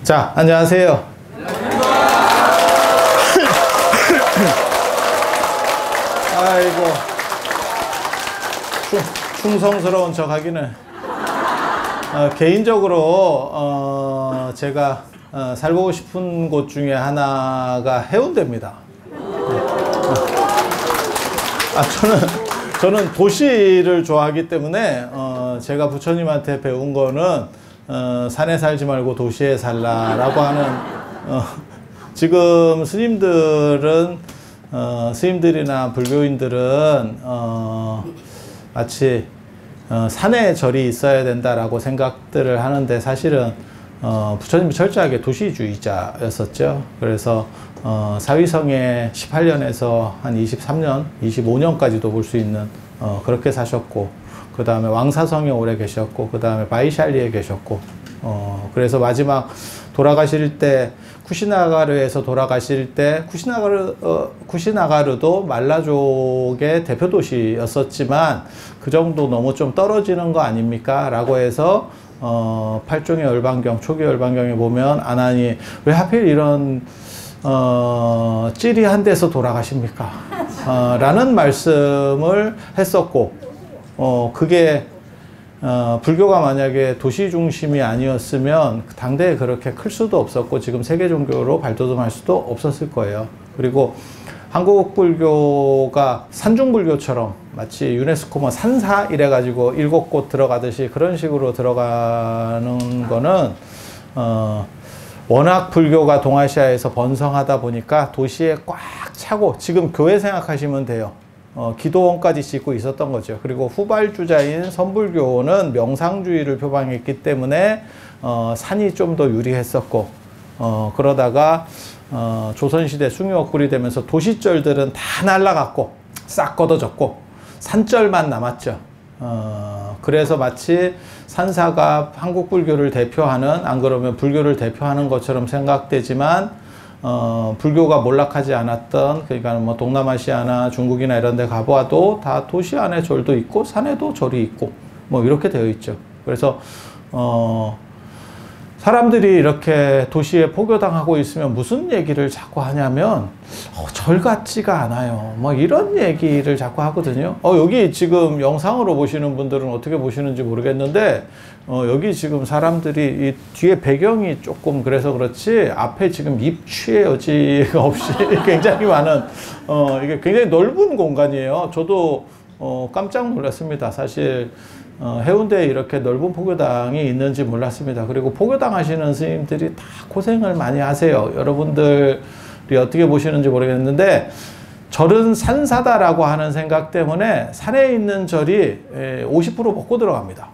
자, 안녕하세요. 아이고, 충성스러운 척 하기는. 개인적으로 제가 살고 싶은 곳 중에 하나가 해운대입니다. 저는 도시를 좋아하기 때문에 제가 부처님한테 배운 거는 산에 살지 말고 도시에 살라라고 하는, 지금 스님들이나 불교인들은 마치 산에 절이 있어야 된다라고 생각들을 하는데, 사실은 부처님이 철저하게 도시주의자였었죠. 그래서 사위성에 18년에서 한 23년, 25년까지도 볼 수 있는 그렇게 사셨고, 그 다음에 왕사성에 오래 계셨고, 그 다음에 바이샬리에 계셨고, 그래서 마지막 돌아가실 때, 쿠시나가르에서 돌아가실 때, 쿠시나가르도 말라족의 대표 도시였었지만 그 정도 너무 좀 떨어지는 거 아닙니까? 라고 해서 팔종의 열반경, 초기 열반경에 보면 아난이 왜 하필 이런 찌리한 데서 돌아가십니까? 라는 말씀을 했었고, 그게 불교가 만약에 도시 중심이 아니었으면 당대에 그렇게 클 수도 없었고, 지금 세계 종교로 발돋움할 수도 없었을 거예요. 그리고 한국 불교가 산중불교처럼 마치 유네스코 뭐 산사 이래가지고 7곳 들어가듯이 그런 식으로 들어가는 거는 워낙 불교가 동아시아에서 번성하다 보니까 도시에 꽉 차고, 지금 교회 생각하시면 돼요. 기도원까지 짓고 있었던 거죠. 그리고 후발주자인 선불교는 명상주의를 표방했기 때문에 산이 좀 더 유리했었고, 그러다가 조선시대 숭유억굴이 되면서 도시절들은 다 날라갔고 싹 걷어졌고 산절만 남았죠. 그래서 마치 산사가 한국 불교를 대표하는, 안 그러면 불교를 대표하는 것처럼 생각되지만, 불교가 몰락하지 않았던, 그러니까 뭐 동남아시아나 중국이나 이런 데 가봐도 다 도시 안에 절도 있고 산에도 절이 있고 뭐 이렇게 되어 있죠. 그래서 사람들이 이렇게 도시에 포교당하고 있으면 무슨 얘기를 자꾸 하냐면 절 같지가 않아요, 뭐 이런 얘기를 자꾸 하거든요. 여기 지금 영상으로 보시는 분들은 어떻게 보시는지 모르겠는데, 여기 지금 사람들이 이 뒤에 배경이 조금 그래서 그렇지 앞에 지금 입취의 여지가 없이 굉장히 많은, 이게 굉장히 넓은 공간이에요. 저도 깜짝 놀랐습니다. 사실 해운대에 이렇게 넓은 포교당이 있는지 몰랐습니다. 그리고 포교당 하시는 스님들이 다 고생을 많이 하세요. 여러분들이 어떻게 보시는지 모르겠는데, 절은 산사다라고 하는 생각 때문에 산에 있는 절이 50% 먹고 들어갑니다.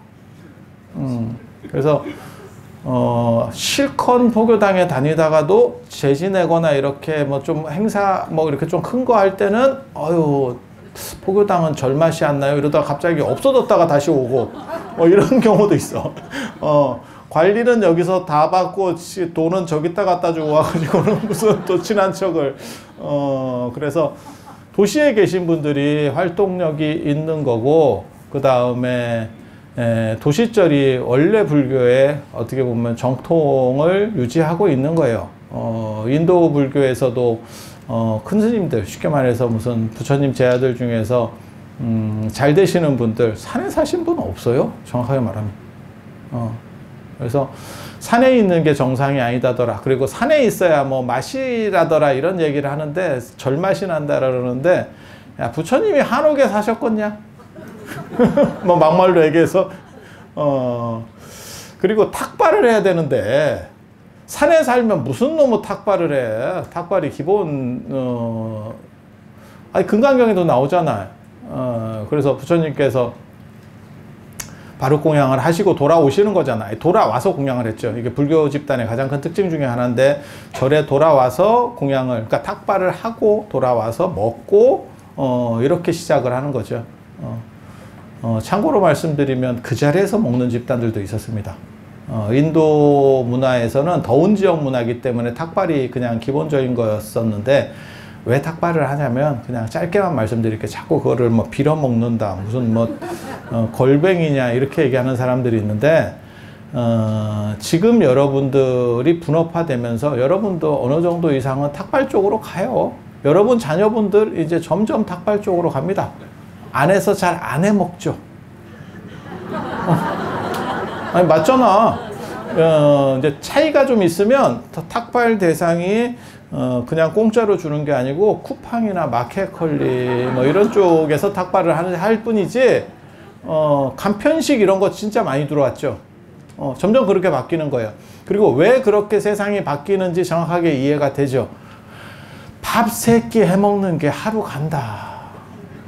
그래서 실컷 포교당에 다니다가도 재지내거나 이렇게 뭐 좀 행사 뭐 이렇게 좀 큰 거 할 때는 포교당은 절맛이 안 나요 이러다가 갑자기 없어졌다가 다시 오고 이런 경우도 있어. 관리는 여기서 다 받고 돈은 저기다 갖다 주고 와가지고는 무슨 또 친한 척을. 그래서 도시에 계신 분들이 활동력이 있는 거고, 그 다음에 도시절이 원래 불교의 어떻게 보면 정통을 유지하고 있는 거예요. 인도 불교에서도 큰 스님들, 쉽게 말해서 무슨 부처님 제자들 중에서 잘 되시는 분들, 산에 사신 분은 없어요, 정확하게 말하면. 그래서 산에 있는 게 정상이 아니다더라, 그리고 산에 있어야 뭐 맛이라더라 이런 얘기를 하는데, 절맛이 난다 그러는데, 야, 부처님이 한옥에 사셨겠냐? 뭐 막말로 얘기해서. 그리고 탁발을 해야 되는데 산에 살면 무슨 놈의 탁발을 해. 탁발이 기본 아니 금강경에도 나오잖아요. 그래서 부처님께서 바루공양을 하시고 돌아오시는 거잖아요. 돌아와서 공양을 했죠. 이게 불교 집단의 가장 큰 특징 중에 하나인데, 절에 돌아와서 공양을, 그러니까 탁발을 하고 돌아와서 먹고 이렇게 시작을 하는 거죠. 참고로 말씀드리면 그 자리에서 먹는 집단들도 있었습니다. 인도 문화에서는 더운 지역 문화이기 때문에 탁발이 그냥 기본적인 거였었는데, 왜 탁발을 하냐면, 그냥 짧게만 말씀드릴게요. 자꾸 그거를 뭐 빌어 먹는다, 무슨 뭐 걸뱅이냐 이렇게 얘기하는 사람들이 있는데, 지금 여러분들이 분업화되면서 여러분도 어느 정도 이상은 탁발 쪽으로 가요. 여러분 자녀분들 이제 점점 탁발 쪽으로 갑니다. 안에서 잘 안 해먹죠. 아니 맞잖아. 이제 차이가 좀 있으면 탁발 대상이 그냥 공짜로 주는 게 아니고 쿠팡이나 마켓컬리 뭐 이런 쪽에서 탁발을 할 뿐이지 간편식 이런 거 진짜 많이 들어왔죠. 점점 그렇게 바뀌는 거예요. 그리고 왜 그렇게 세상이 바뀌는지 정확하게 이해가 되죠. 밥 3끼 해먹는 게 하루 간다.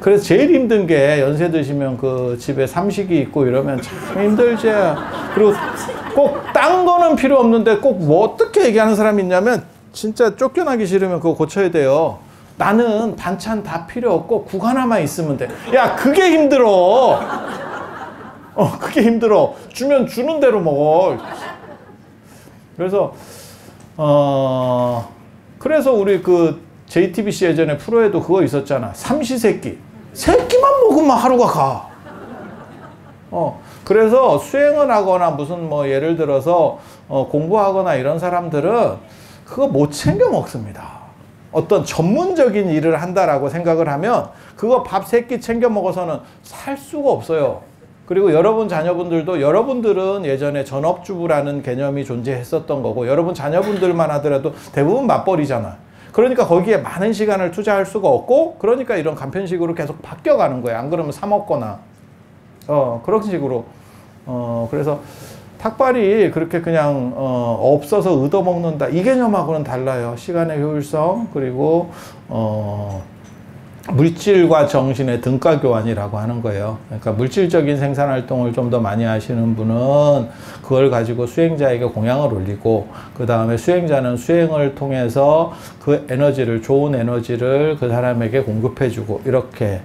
그래서 제일 힘든 게 연세 드시면 그 집에 삼식이 있고 이러면 참 힘들지. 그리고 꼭 딴 거는 필요 없는데 꼭 뭐 어떻게 얘기하는 사람이 있냐면 진짜 쫓겨나기 싫으면 그거 고쳐야 돼요. 나는 반찬 다 필요 없고 국 하나만 있으면 돼. 야, 그게 힘들어. 그게 힘들어. 주면 주는 대로 먹어. 그래서 그래서 우리 그 JTBC 예전에 프로에도 그거 있었잖아. 삼시세끼. 세끼만 먹으면 하루가 가. 그래서 수행을 하거나 무슨 뭐 예를 들어서 공부하거나 이런 사람들은 그거 못 챙겨 먹습니다. 어떤 전문적인 일을 한다라고 생각을 하면 그거 밥 3끼 챙겨 먹어서는 살 수가 없어요. 그리고 여러분 자녀분들도 여러분들은 예전에 전업주부라는 개념이 존재했었던 거고 여러분 자녀분들만 하더라도 대부분 맞벌이잖아. 그러니까 거기에 많은 시간을 투자할 수가 없고 그러니까 이런 간편식으로 계속 바뀌어가는 거예요. 안 그러면 사 먹거나 그런 식으로 그래서 탁발이 그렇게 그냥 없어서 얻어먹는다 이 개념하고는 달라요. 시간의 효율성 그리고 물질과 정신의 등가 교환이라고 하는 거예요. 그러니까 물질적인 생산 활동을 좀 더 많이 하시는 분은 그걸 가지고 수행자에게 공양을 올리고 그 다음에 수행자는 수행을 통해서 그 에너지를 좋은 에너지를 그 사람에게 공급해 주고 이렇게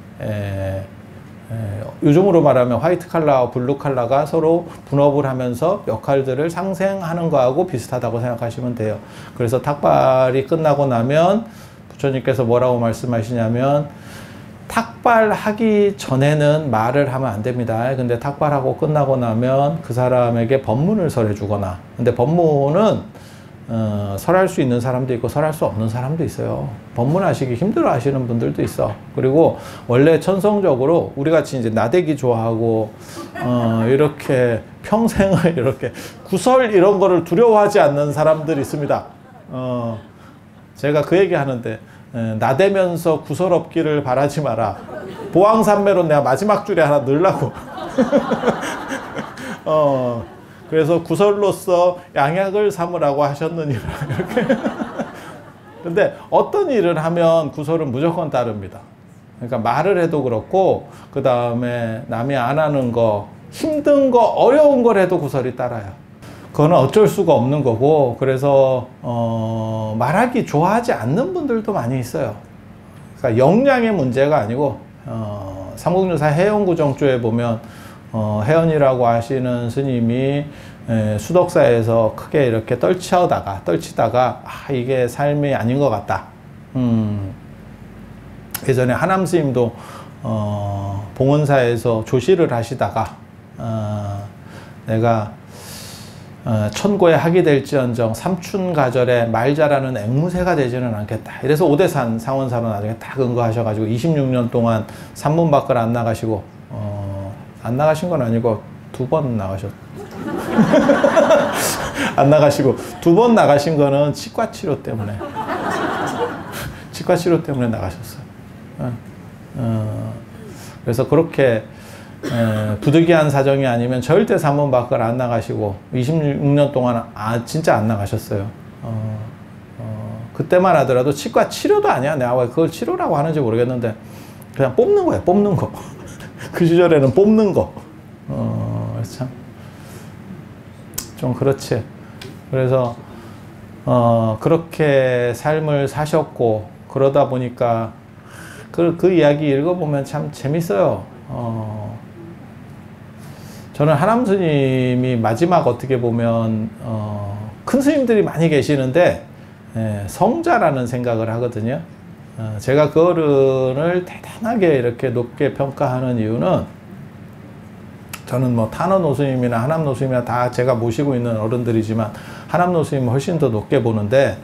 요즘으로 말하면 화이트 칼라와 블루 칼라가 서로 분업을 하면서 역할들을 상생하는 거하고 비슷하다고 생각하시면 돼요. 그래서 탁발이 끝나고 나면 부처님께서 뭐라고 말씀하시냐면 탁발하기 전에는 말을 하면 안 됩니다. 근데 탁발하고 끝나고 나면 그 사람에게 법문을 설해 주거나 근데 법문은 설할 수 있는 사람도 있고 설할 수 없는 사람도 있어요. 법문하시기 힘들어 하시는 분들도 있어. 그리고 원래 천성적으로 우리 같이 이제 나대기 좋아하고 이렇게 평생을 이렇게 구설 이런 거를 두려워하지 않는 사람들이 있습니다. 제가 그 얘기 하는데 나대면서 구설 없기를 바라지 마라. 보왕산매로 내가 마지막 줄에 하나 넣으려고. 그래서 구설로서 양약을 삼으라고 하셨느니라. 이렇게. 근데 어떤 일을 하면 구설은 무조건 따릅니다. 그러니까 말을 해도 그렇고 그 다음에 남이 안 하는 거 힘든 거 어려운 걸 해도 구설이 따라요. 그거는 어쩔 수가 없는 거고 그래서 말하기 좋아하지 않는 분들도 많이 있어요. 그러니까 역량의 문제가 아니고 삼국유사 해연구정조에 보면 해연이라고 하시는 스님이 수덕사에서 크게 이렇게 떨치다가 이게 삶이 아닌 것 같다. 예전에 하남 스님도 봉은사에서 조시를 하시다가 내가 천고에 학이 될지언정 삼춘가절에 말 잘하는 앵무새가 되지는 않겠다. 이래서 오대산 상원사로 나중에 딱 응거하셔가지고 26년 동안 산문 밖을 안 나가시고 안 나가신 건 아니고 2번 나가셨. 안 나가시고 2번 나가신 거는 치과 치료 때문에 치과 치료 때문에 나가셨어요. 그래서 그렇게 부득이한 사정이 아니면 절대 산문 밖을 안 나가시고 26년 동안 진짜 안 나가셨어요. 그때만 하더라도 치과 치료도 아니야. 내가 왜 그걸 치료라고 하는지 모르겠는데 그냥 뽑는 거야. 뽑는 거. 그 시절에는 뽑는 거. 참 좀 그렇지. 그래서 그렇게 삶을 사셨고 그러다 보니까 그 이야기 읽어보면 참 재밌어요. 저는 하남 스님이 마지막 어떻게 보면 큰 스님들이 많이 계시는데 성자라는 생각을 하거든요. 제가 그 어른을 대단하게 이렇게 높게 평가하는 이유는 저는 뭐 탄원 스님이나 하남 스님이나 다 제가 모시고 있는 어른들이지만 하남 스님은 훨씬 더 높게 보는데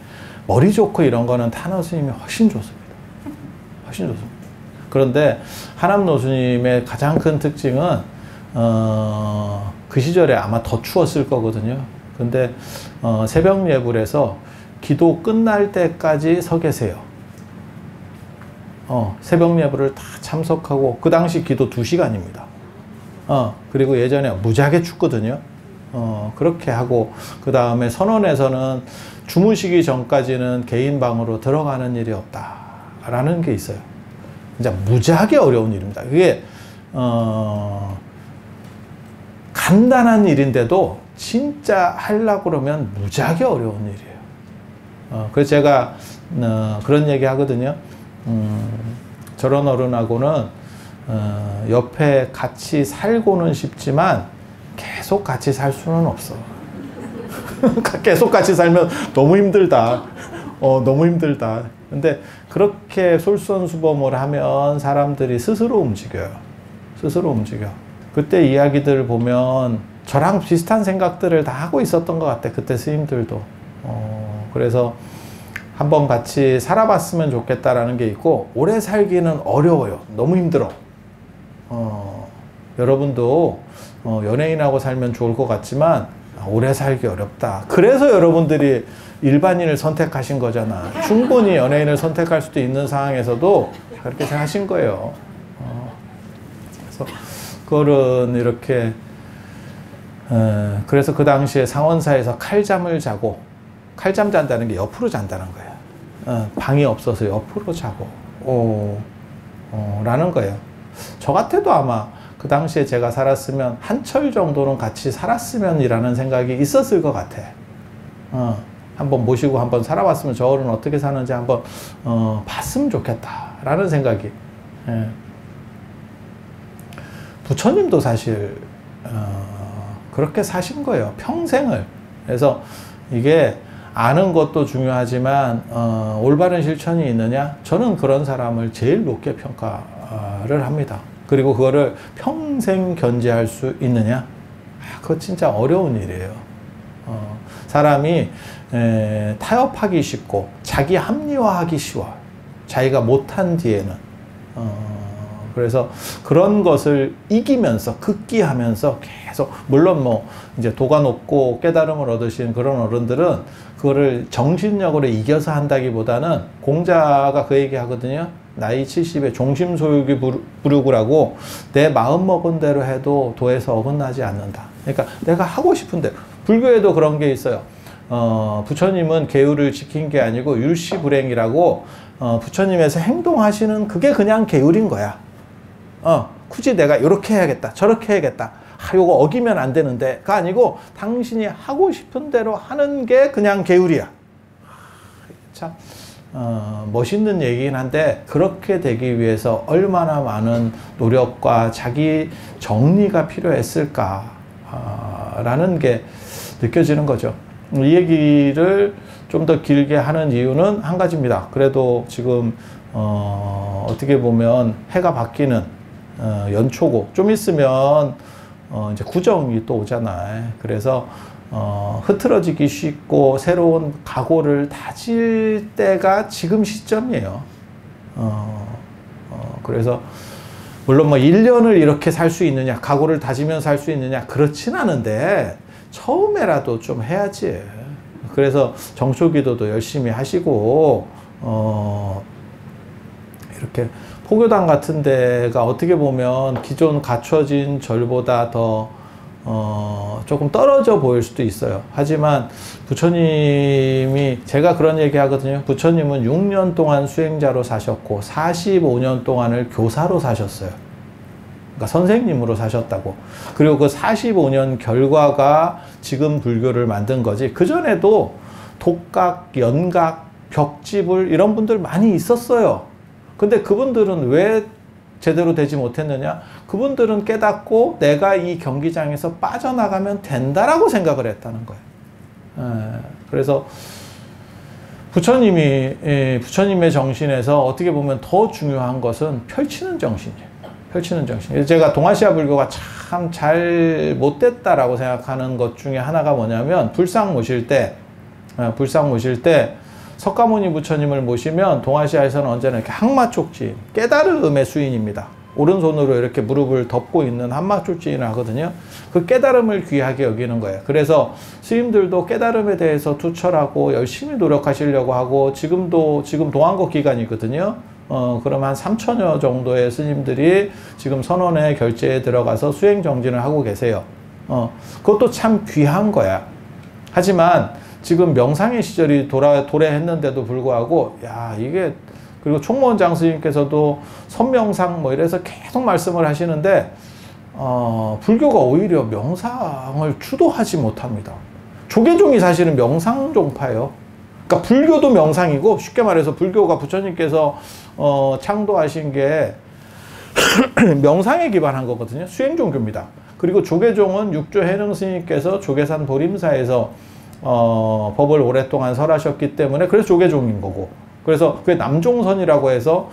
머리 좋고 이런 거는 탄원 스님이 훨씬 좋습니다. 훨씬 좋습니다. 그런데 하남 스님의 가장 큰 특징은 그 시절에 아마 더 추웠을 거거든요. 근데 새벽 예불에서 기도 끝날 때까지 서 계세요. 새벽 예불을 다 참석하고 그 당시 기도 2시간입니다. 그리고 예전에 무지하게 춥거든요. 그렇게 하고 그 다음에 선원에서는 주무시기 전까지는 개인 방으로 들어가는 일이 없다라는 게 있어요. 진짜 무지하게 어려운 일입니다. 그게 간단한 일인데도 진짜 하려고 그러면 무지하게 어려운 일이에요. 그래서 제가 그런 얘기 하거든요. 저런 어른하고는 옆에 같이 살고는 싶지만 계속 같이 살 수는 없어. 계속 같이 살면 너무 힘들다. 너무 힘들다. 근데 그렇게 솔선수범을 하면 사람들이 스스로 움직여요. 스스로 움직여. 그때 이야기들을 보면 저랑 비슷한 생각들을 다 하고 있었던 것 같아. 그때 스님들도. 그래서 한번 같이 살아봤으면 좋겠다라는 게 있고, 오래 살기는 어려워요. 너무 힘들어. 여러분도 연예인하고 살면 좋을 것 같지만 오래 살기 어렵다. 그래서 여러분들이 일반인을 선택하신 거잖아. 충분히 연예인을 선택할 수도 있는 상황에서도 그렇게 하신 거예요. 그래서 그거는 이렇게 그래서 그 당시에 상원사에서 칼잠을 자고, 칼잠 잔다는 게 옆으로 잔다는 거예요. 방이 없어서 옆으로 자고 라는 거예요. 저 같아도 아마 그 당시에 제가 살았으면 한철 정도는 같이 살았으면 이라는 생각이 있었을 것 같아. 한번 모시고 한번 살아봤으면 저 어른 어떻게 사는지 한번 봤으면 좋겠다 라는 생각이. 부처님도 사실 그렇게 사신 거예요. 평생을. 그래서 이게 아는 것도 중요하지만 올바른 실천이 있느냐? 저는 그런 사람을 제일 높게 평가를 합니다. 그리고 그거를 평생 견제할 수 있느냐? 그거 진짜 어려운 일이에요. 사람이 타협하기 쉽고 자기 합리화하기 쉬워. 자기가 못한 뒤에는. 그래서 그런 것을 이기면서 극기하면서 계속, 물론 뭐 이제 도가 높고 깨달음을 얻으신 그런 어른들은 그거를 정신력으로 이겨서 한다기보다는, 공자가 그 얘기 하거든요. 나이 70에 종심소유기 부르구라고, 내 마음 먹은 대로 해도 도에서 어긋나지 않는다. 그러니까 내가 하고 싶은 대로. 불교에도 그런 게 있어요. 부처님은 계율을 지킨 게 아니고 율시불행이라고, 부처님에서 행동하시는 그게 그냥 계율인 거야. 굳이 내가 이렇게 해야겠다, 저렇게 해야겠다, 요거 어기면 안 되는데가 아니고 당신이 하고 싶은 대로 하는 게 그냥 계율이야. 참 멋있는 얘기긴 한데, 그렇게 되기 위해서 얼마나 많은 노력과 자기 정리가 필요했을까 라는 게 느껴지는 거죠. 이 얘기를 좀 더 길게 하는 이유는 한 가지입니다. 그래도 지금 어떻게 보면 해가 바뀌는 연초고, 좀 있으면 이제 구정이 또 오잖아요. 그래서 흐트러지기 쉽고 새로운 각오를 다질 때가 지금 시점이에요. 그래서 물론 뭐 1년을 이렇게 살 수 있느냐, 각오를 다지면 살 수 있느냐, 그렇진 않은데 처음에라도 좀 해야지. 그래서 정초기도도 열심히 하시고, 이렇게 포교당 같은 데가 어떻게 보면 기존 갖춰진 절보다 더 조금 떨어져 보일 수도 있어요. 하지만 부처님이, 제가 그런 얘기 하거든요. 부처님은 6년 동안 수행자로 사셨고 45년 동안을 교사로 사셨어요. 그러니까 선생님으로 사셨다고. 그리고 그 45년 결과가 지금 불교를 만든 거지. 그전에도 독각, 연각, 벽지불 이런 분들 많이 있었어요. 근데 그분들은 왜 제대로 되지 못했느냐? 그분들은 깨닫고 내가 이 경기장에서 빠져나가면 된다라고 생각을 했다는 거예요. 그래서 부처님의 정신에서 어떻게 보면 더 중요한 것은 펼치는 정신이에요. 펼치는 정신. 제가 동아시아 불교가 참 잘 못됐다라고 생각하는 것 중에 하나가 뭐냐면, 불상 모실 때 석가모니 부처님을 모시면 동아시아에서는 언제나 이렇게 항마촉지, 깨달음의 수인입니다. 오른손으로 이렇게 무릎을 덮고 있는 항마촉지인을 하거든요. 그 깨달음을 귀하게 여기는 거예요. 그래서 스님들도 깨달음에 대해서 투철하고 열심히 노력하시려고 하고, 지금 동안거 기간이거든요. 그럼 한 3천여 정도의 스님들이 지금 선원의 결제에 들어가서 수행 정진을 하고 계세요. 그것도 참 귀한 거야. 하지만 지금 명상의 시절이 도래했는데도 불구하고, 그리고 총무원 장스님께서도 선명상 뭐 이래서 계속 말씀을 하시는데, 불교가 오히려 명상을 주도하지 못합니다. 조계종이 사실은 명상종파예요. 그러니까 불교도 명상이고, 쉽게 말해서 불교가 부처님께서 창도하신 게 명상에 기반한 거거든요. 수행종교입니다. 그리고 조계종은 육조 해능 스님께서 조계산 보림사에서 법을 오랫동안 설하셨기 때문에, 그래서 조계종인 거고, 그래서 그게 남종선이라고 해서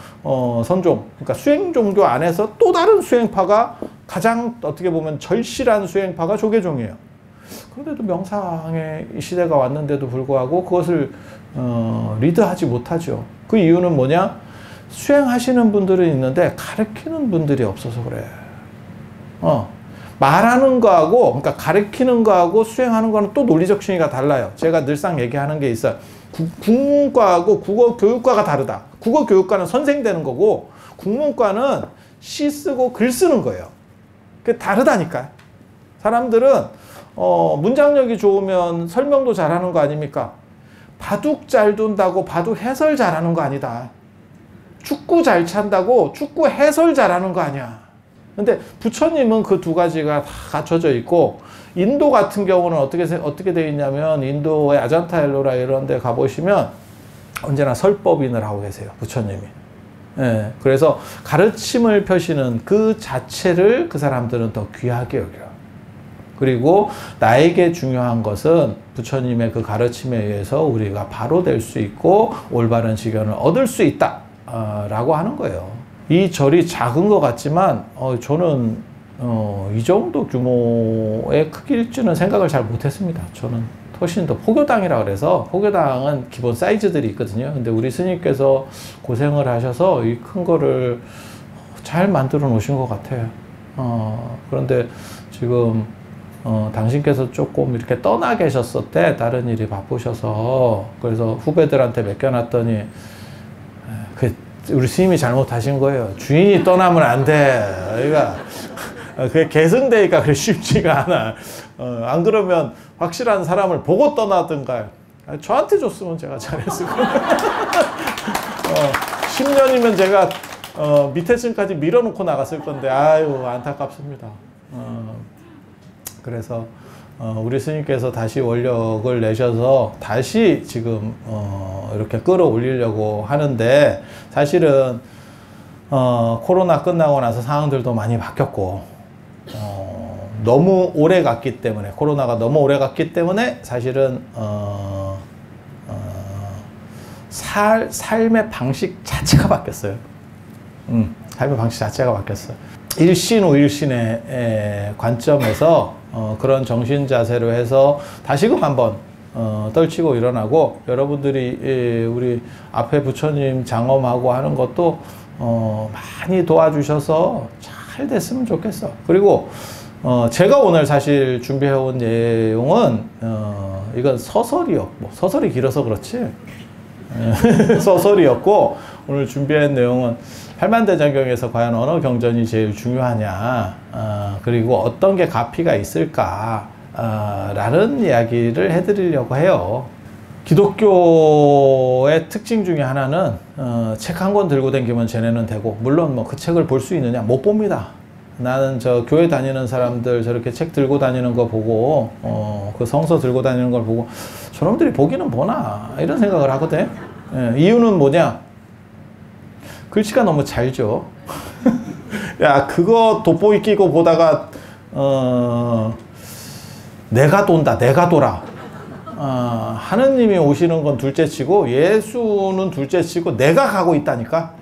선종, 그러니까 수행종교 안에서 또 다른 수행파가, 가장 어떻게 보면 절실한 수행파가 조계종이에요. 그런데도 명상의 시대가 왔는데도 불구하고 그것을 리드하지 못하죠. 그 이유는 뭐냐? 수행하시는 분들은 있는데 가르치는 분들이 없어서 그래. 말하는 거하고, 그러니까 가르치는 거하고 수행하는 거는 또 논리적 층위가 달라요. 제가 늘상 얘기하는 게 있어요. 국문과하고 국어교육과가 다르다. 국어교육과는 선생 되는 거고, 국문과는 시 쓰고 글 쓰는 거예요. 그게 다르다니까요. 사람들은 문장력이 좋으면 설명도 잘하는 거 아닙니까? 바둑 잘 둔다고 바둑 해설 잘하는 거 아니다. 축구 잘 찬다고 축구 해설 잘하는 거 아니야. 근데 부처님은 그 두 가지가 다 갖춰져 있고, 인도 같은 경우는 어떻게 되어 있냐면, 인도의 아잔타 엘로라 이런 데 가보시면 언제나 설법인을 하고 계세요, 부처님이. 예, 그래서 가르침을 펴시는 그 자체를 그 사람들은 더 귀하게 여겨요. 그리고 나에게 중요한 것은 부처님의 그 가르침에 의해서 우리가 바로 될 수 있고 올바른 지견을 얻을 수 있다 라고 하는 거예요. 이 절이 작은 것 같지만 저는 이 정도 규모의 크기일지는 생각을 잘 못했습니다. 저는 훨씬 더, 포교당이라 그래서, 포교당은 기본 사이즈들이 있거든요. 근데 우리 스님께서 고생을 하셔서 이 큰 거를 잘 만들어 놓으신 것 같아요. 그런데 지금 당신께서 조금 이렇게 떠나 계셨을 때, 다른 일이 바쁘셔서, 그래서 후배들한테 맡겨놨더니, 우리 스님이 잘못하신 거예요. 주인이 떠나면 안 돼. 그러니까 그게 계승되니까 그래 쉽지가 않아. 안 그러면 확실한 사람을 보고 떠나든가. 저한테 줬으면 제가 잘했을 거예요. 10년이면 제가 밑에 층까지 밀어놓고 나갔을 건데, 아유 안타깝습니다. 그래서 우리 스님께서 다시 원력을 내셔서 다시 지금 이렇게 끌어올리려고 하는데, 사실은 코로나 끝나고 나서 상황들도 많이 바뀌었고, 너무 오래 갔기 때문에, 코로나가 너무 오래 갔기 때문에 사실은 삶의 방식 자체가 바뀌었어요. 삶의 방식 자체가 바뀌었어요. 일신 우일신의 관점에서 그런 정신 자세로 해서 다시금 한번 떨치고 일어나고, 여러분들이 우리 앞에 부처님 장엄하고 하는 것도 많이 도와주셔서 잘 됐으면 좋겠어. 그리고 제가 오늘 사실 준비해온 내용은 이건 서설이었고, 서설이 길어서 그렇지 서설이었고, 오늘 준비한 내용은 팔만대장경에서 과연 어느 경전이 제일 중요하냐, 그리고 어떤 게 가피가 있을까 라는 이야기를 해드리려고 해요. 기독교의 특징 중에 하나는 책 한 권 들고 다니면 쟤네는 되고, 물론 뭐 그 책을 볼 수 있느냐, 못 봅니다. 나는 저 교회 다니는 사람들 저렇게 책 들고 다니는 거 보고, 그 성서 들고 다니는 걸 보고, 저놈들이 보기는 보나 이런 생각을 하거든. 이유는 뭐냐? 글씨가 너무 잘죠. 야, 그거 돋보이 끼고 보다가 내가 돈다, 내가 돌아. 하느님이 오시는 건 둘째치고, 예수는 둘째치고, 내가 가고 있다니까.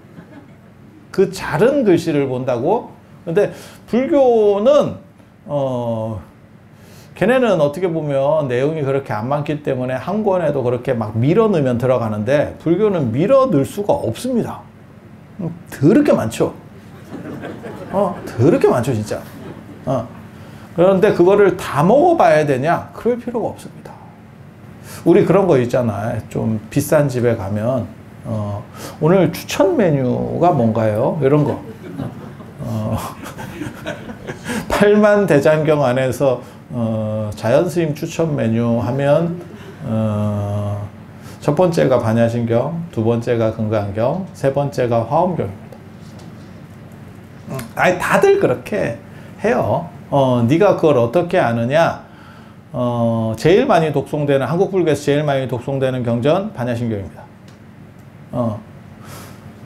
그 자른 글씨를 본다고 근데 불교는 걔네는 어떻게 보면 내용이 그렇게 안 많기 때문에 한 권에도 그렇게 막 밀어 넣으면 들어가는데 불교는 밀어 넣을 수가 없습니다. 더럽게 많죠. 더럽게 많죠, 진짜. 그런데 그거를 다 먹어봐야 되냐? 그럴 필요가 없습니다. 우리 그런 거 있잖아요. 좀 비싼 집에 가면 오늘 추천 메뉴가 뭔가요? 이런 거. 8만 대장경 안에서 자연스님 추천 메뉴 하면 첫 번째가 반야신경, 두 번째가 금강경, 세 번째가 화엄경입니다. 아니 다들 그렇게 해요. 네가 그걸 어떻게 아느냐? 제일 많이 독송되는, 한국 불교에서 제일 많이 독송되는 경전 반야신경입니다.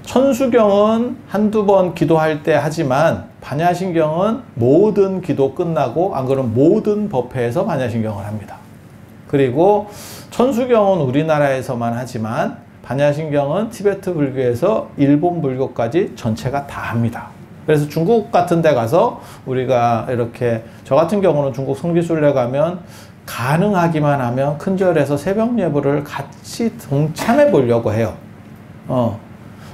천수경은 한두 번 기도할 때 하지만 반야신경은 모든 기도 끝나고 안 그러면 모든 법회에서 반야신경을 합니다. 그리고 천수경은 우리나라에서만 하지만 반야신경은 티베트 불교에서 일본 불교까지 전체가 다 합니다. 그래서 중국 같은 데 가서 우리가 이렇게, 저 같은 경우는 중국 성지순례 가면 가능하기만 하면 큰절에서 새벽 예불을 같이 동참해 보려고 해요.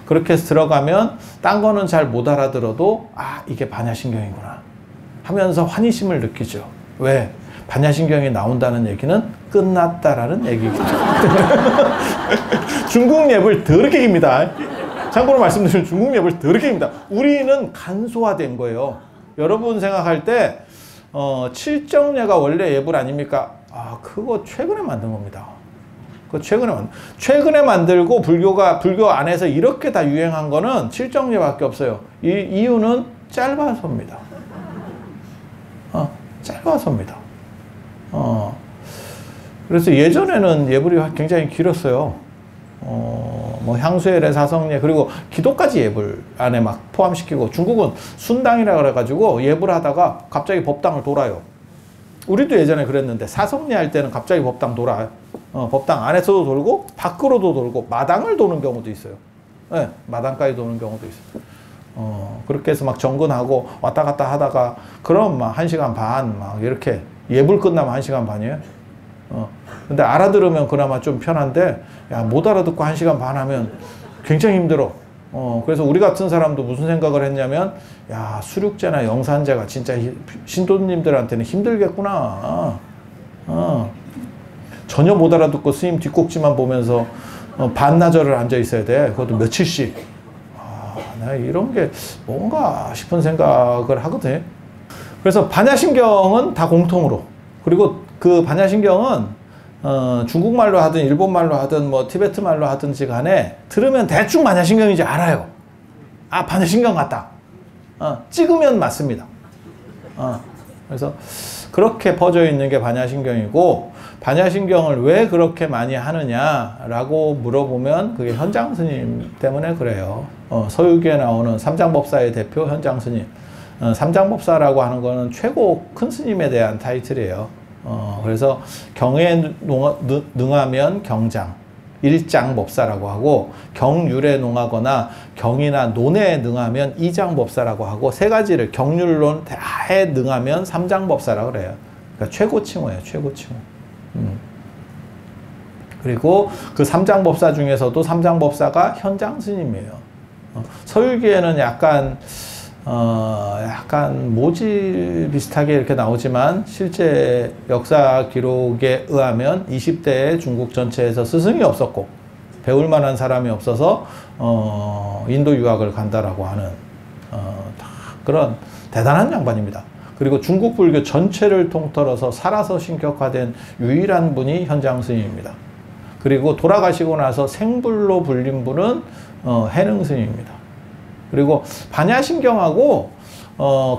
그렇게 해서 들어가면 딴 거는 잘 못 알아들어도 아, 이게 반야신경이구나 하면서 환희심을 느끼죠. 왜? 반야신경이 나온다는 얘기는 끝났다라는 얘기이기 때문에. 중국 예불 더럽게 깁니다. 참고로 말씀드리면 중국 예불 더럽게 깁니다. 우리는 간소화된 거예요. 여러분 생각할 때 칠정예가 원래 예불 아닙니까? 아, 그거 최근에 만든 겁니다. 최근에 만들고 불교 안에서 이렇게 다 유행한 거는 칠정예밖에 없어요. 이유는 짧아서입니다. 짧아서입니다. 그래서 예전에는 예불이 굉장히 길었어요. 뭐 향수예례, 사성예, 그리고 기도까지 예불 안에 막 포함시키고, 중국은 순당이라 그래가지고 예불하다가 갑자기 법당을 돌아요. 우리도 예전에 그랬는데 사성예 할 때는 갑자기 법당 돌아요. 법당 안에서도 돌고 밖으로도 돌고 마당을 도는 경우도 있어요. 네, 마당까지 도는 경우도 있어요. 그렇게 해서 막 정근하고 왔다 갔다 하다가 그럼 막 1시간 반 막 이렇게 예불 끝나면 1시간 반이에요. 근데 알아들으면 그나마 좀 편한데, 야, 못 알아듣고 1시간 반 하면 굉장히 힘들어. 그래서 우리 같은 사람도 무슨 생각을 했냐면, 야, 수륙제나 영산제가 진짜 신도님들한테는 힘들겠구나. 전혀 못 알아듣고 스님 뒷꼭지만 보면서 반나절을 앉아 있어야 돼. 그것도 며칠씩. 내가 이런 게 뭔가 싶은 생각을 하거든. 그래서 반야신경은 다 공통으로, 그리고 그 반야신경은 중국말로 하든 일본말로 하든 뭐 티베트 말로 하든지 간에 들으면 대충 반야신경인지 알아요. 아, 반야신경 같다. 찍으면 맞습니다. 그래서 그렇게 퍼져 있는 게 반야신경이고, 반야신경을 왜 그렇게 많이 하느냐라고 물어보면 그게 현장 스님 때문에 그래요. 서유기에 나오는 삼장법사의 대표 현장 스님. 삼장법사라고 하는 거는 최고 큰 스님에 대한 타이틀이에요. 그래서 경에 능하면 경장, 일장법사라고 하고, 경률에 능하거나 경이나 논에 능하면 이장법사라고 하고, 세 가지를 경률론 다에 능하면 삼장법사라고 그래요. 그러니까 최고 칭호예요, 최고 칭호. 그리고 그 삼장법사 중에서도 삼장법사가 현장 스님이에요. 서유기에는 약간 모질 비슷하게 이렇게 나오지만 실제 역사 기록에 의하면 20대에 중국 전체에서 스승이 없었고 배울 만한 사람이 없어서 인도 유학을 간다라고 하는 그런 대단한 양반입니다. 그리고 중국 불교 전체를 통틀어서 살아서 신격화된 유일한 분이 현장 스님입니다. 그리고 돌아가시고 나서 생불로 불린 분은 해능 스님입니다. 그리고 반야신경하고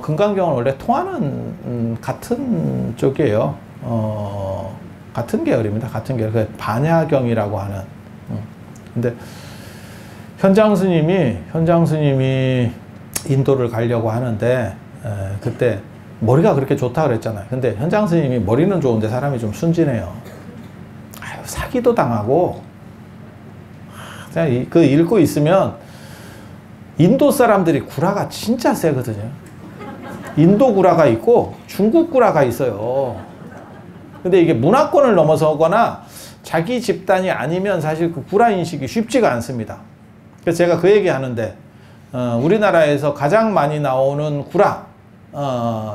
금강경은 원래 통하는 같은 쪽이에요. 같은 계열입니다. 같은 계열. 반야경이라고 하는. 근데 현장 스님이 인도를 가려고 하는데 그때 머리가 그렇게 좋다 그랬잖아요. 근데 현장 스님이 머리는 좋은데 사람이 좀 순진해요. 아유, 사기도 당하고 그냥 그 읽고 있으면 인도 사람들이 구라가 진짜 세거든요. 인도 구라가 있고 중국 구라가 있어요. 근데 이게 문화권을 넘어서거나 자기 집단이 아니면 사실 그 구라 인식이 쉽지가 않습니다. 그래서 제가 그 얘기 하는데, 우리나라에서 가장 많이 나오는 구라,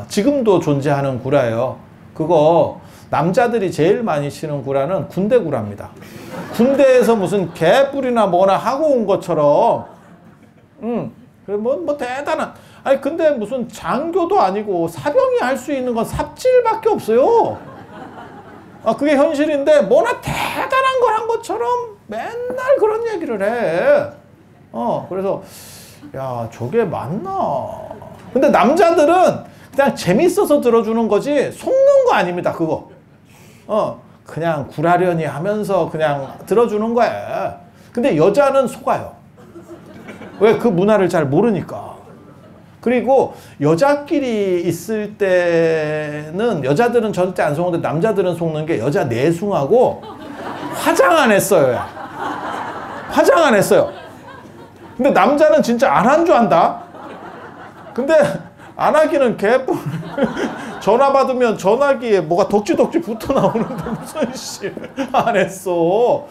지금도 존재하는 구라예요. 그거 남자들이 제일 많이 치는 구라는 군대 구라입니다. 군대에서 무슨 개뿔이나 뭐나 하고 온 것처럼, 뭐 대단한, 아니 근데 무슨 장교도 아니고 사병이 할 수 있는 건 삽질밖에 없어요. 그게 현실인데 뭐나 대단한 걸 한 것처럼 맨날 그런 얘기를 해. 그래서 야, 저게 맞나? 근데 남자들은 그냥 재밌어서 들어주는 거지 속는 거 아닙니다, 그거. 그냥 구라려니 하면서 그냥 들어주는 거야. 근데 여자는 속아요. 왜? 그 문화를 잘 모르니까. 그리고 여자끼리 있을 때는 여자들은 절대 안 속는데 남자들은 속는 게 여자 내숭하고 화장 안 했어요. 화장 안 했어요. 근데 남자는 진짜 안 한 줄 안다. 근데 안 하기는 개뿔. 전화 받으면 전화기에 뭐가 덕지덕지 붙어 나오는데 무슨 씨 안 했어.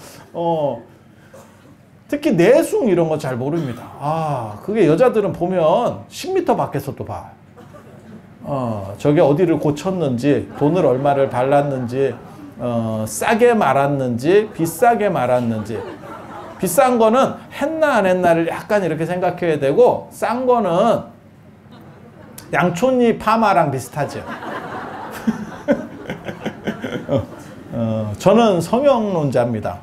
특히 내숭 이런 거 잘 모릅니다. 그게 여자들은 보면 10m 밖에서도 봐. 저게 어디를 고쳤는지, 돈을 얼마를 발랐는지, 싸게 말았는지, 비싸게 말았는지. 비싼 거는 했나 안 했나를 약간 이렇게 생각해야 되고, 싼 거는 양촌잎 파마랑 비슷하죠. 저는 성형론자입니다.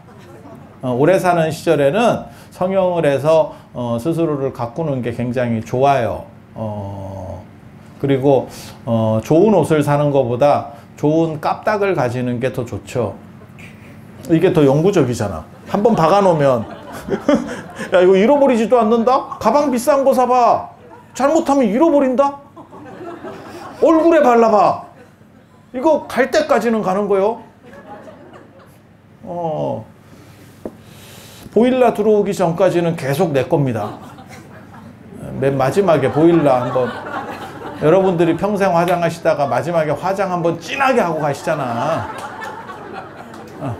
오래 사는 시절에는 성형을 해서 스스로를 가꾸는 게 굉장히 좋아요. 그리고 좋은 옷을 사는 것보다 좋은 깝딱을 가지는 게 더 좋죠. 이게 더 영구적이잖아. 한번 박아놓으면 야, 이거 잃어버리지도 않는다? 가방 비싼 거 사봐. 잘못하면 잃어버린다? 얼굴에 발라봐. 이거 갈 때까지는 가는 거요. 보일러 들어오기 전까지는 계속 내 겁니다. 맨 마지막에 보일러 한번, 여러분들이 평생 화장하시다가 마지막에 화장 한번 진하게 하고 가시잖아.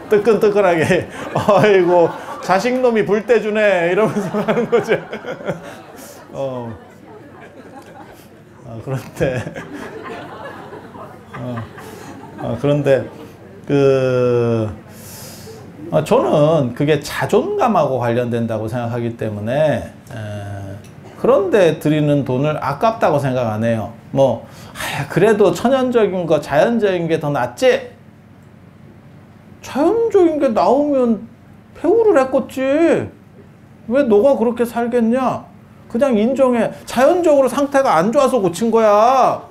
뜨끈뜨끈하게. 아이고, 자식놈이 불 때 주네 이러면서 하는 거죠. 그런데 저는 그게 자존감하고 관련된다고 생각하기 때문에 그런데 드리는 돈을 아깝다고 생각 안 해요. 그래도 천연적인 거, 자연적인 게 더 낫지? 자연적인 게 나오면 배우를 했겠지. 왜 너가 그렇게 살겠냐? 그냥 인정해. 자연적으로 상태가 안 좋아서 고친 거야.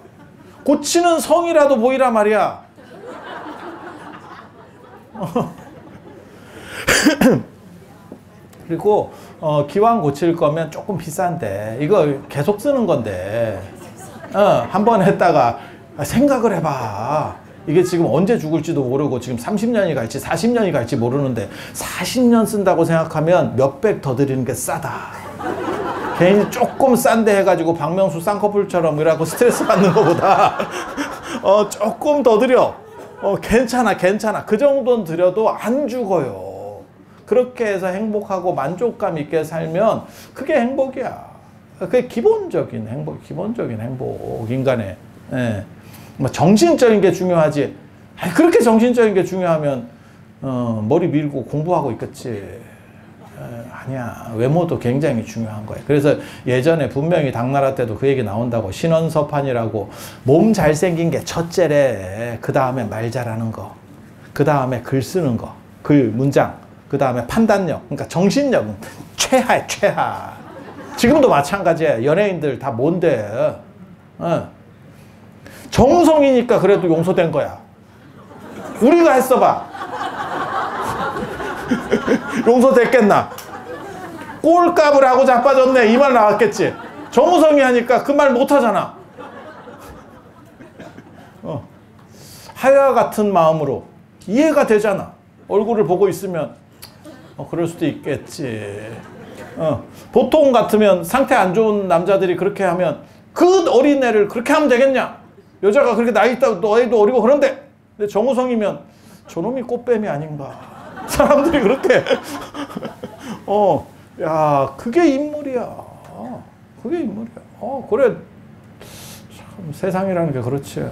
고치는 성이라도 보이라 말이야. 그리고 기왕 고칠 거면 조금 비싼데, 이거 계속 쓰는 건데, 한 번 했다가 생각을 해봐. 이게 지금 언제 죽을지도 모르고 지금 30년이 갈지 40년이 갈지 모르는데 40년 쓴다고 생각하면 몇백 더 드리는 게 싸다. 괜히 조금 싼데 해가지고 박명수 쌍꺼풀처럼 이라고 스트레스 받는 것보다 조금 더 드려. 괜찮아. 그 정도는 드려도 안 죽어요. 그렇게 해서 행복하고 만족감 있게 살면 그게 행복이야. 그게 기본적인 행복, 인간의. 정신적인 게 중요하지. 그렇게 정신적인 게 중요하면 머리 밀고 공부하고 있겠지. 아니야. 외모도 굉장히 중요한 거예요. 그래서 예전에 분명히 당나라 때도 그 얘기 나온다고. 신원서판이라고 몸 잘생긴 게 첫째래. 그 다음에 말 잘하는 거. 그 다음에 글 쓰는 거. 글, 문장. 그 다음에 판단력. 그러니까 정신력은 최하야, 최하. 지금도 마찬가지야. 연예인들 다 뭔데. 정성이니까 그래도 용서된 거야. 우리가 했어봐. 용서됐겠나? 꼴값을 하고 자빠졌네. 이 말 나왔겠지. 정우성이 하니까 그 말 못하잖아. 하야 같은 마음으로 이해가 되잖아. 얼굴을 보고 있으면 그럴 수도 있겠지. 보통 같으면, 상태 안 좋은 남자들이 그렇게 하면 그 어린애를 그렇게 하면 되겠냐? 여자가 그렇게 나이 있다고 너희도 어리고 그런데. 근데 정우성이면 저놈이 꽃뱀이 아닌가. 사람들이 그렇게. 야, 그게 인물이야. 그게 인물이야. 그래. 참, 세상이라는 게 그렇지.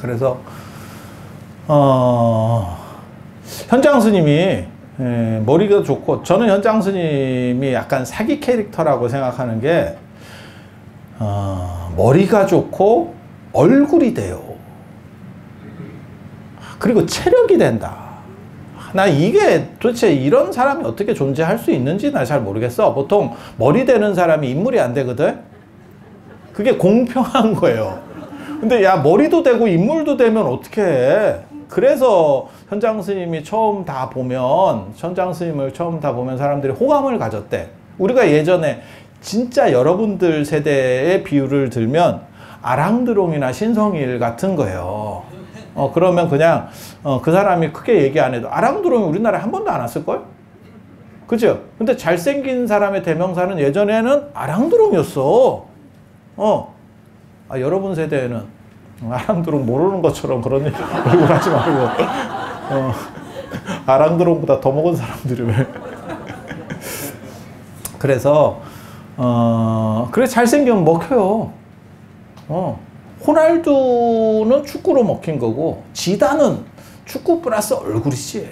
그래서, 현장 스님이 머리가 좋고, 저는 현장 스님이 약간 사기 캐릭터라고 생각하는 게, 머리가 좋고, 얼굴이 돼요. 그리고 체력이 된다. 나 이게 도대체 이런 사람이 어떻게 존재할 수 있는지 나 잘 모르겠어. 보통 머리 되는 사람이 인물이 안 되거든? 그게 공평한 거예요. 근데 야, 머리도 되고 인물도 되면 어떻게 해? 그래서 현장 스님이 처음 다 보면, 현장 스님을 처음 다 보면 사람들이 호감을 가졌대. 우리가 예전에 진짜 여러분들 세대의 비유를 들면 아랑드롱이나 신성일 같은 거예요. 그러면 그냥 그 사람이 크게 얘기 안 해도 아랑드롱이 우리나라에 한 번도 안 왔을걸? 그죠? 근데 잘생긴 사람의 대명사는 예전에는 아랑드롱이었어. 여러분 세대에는 아랑드롱 모르는 것처럼 그런 얼굴 하지 말고 아랑드롱보다 더 먹은 사람들이 왜 그래서 그래 잘생기면 먹혀요. 호날두는 축구로 먹힌 거고 지단은 축구 플러스 얼굴이지.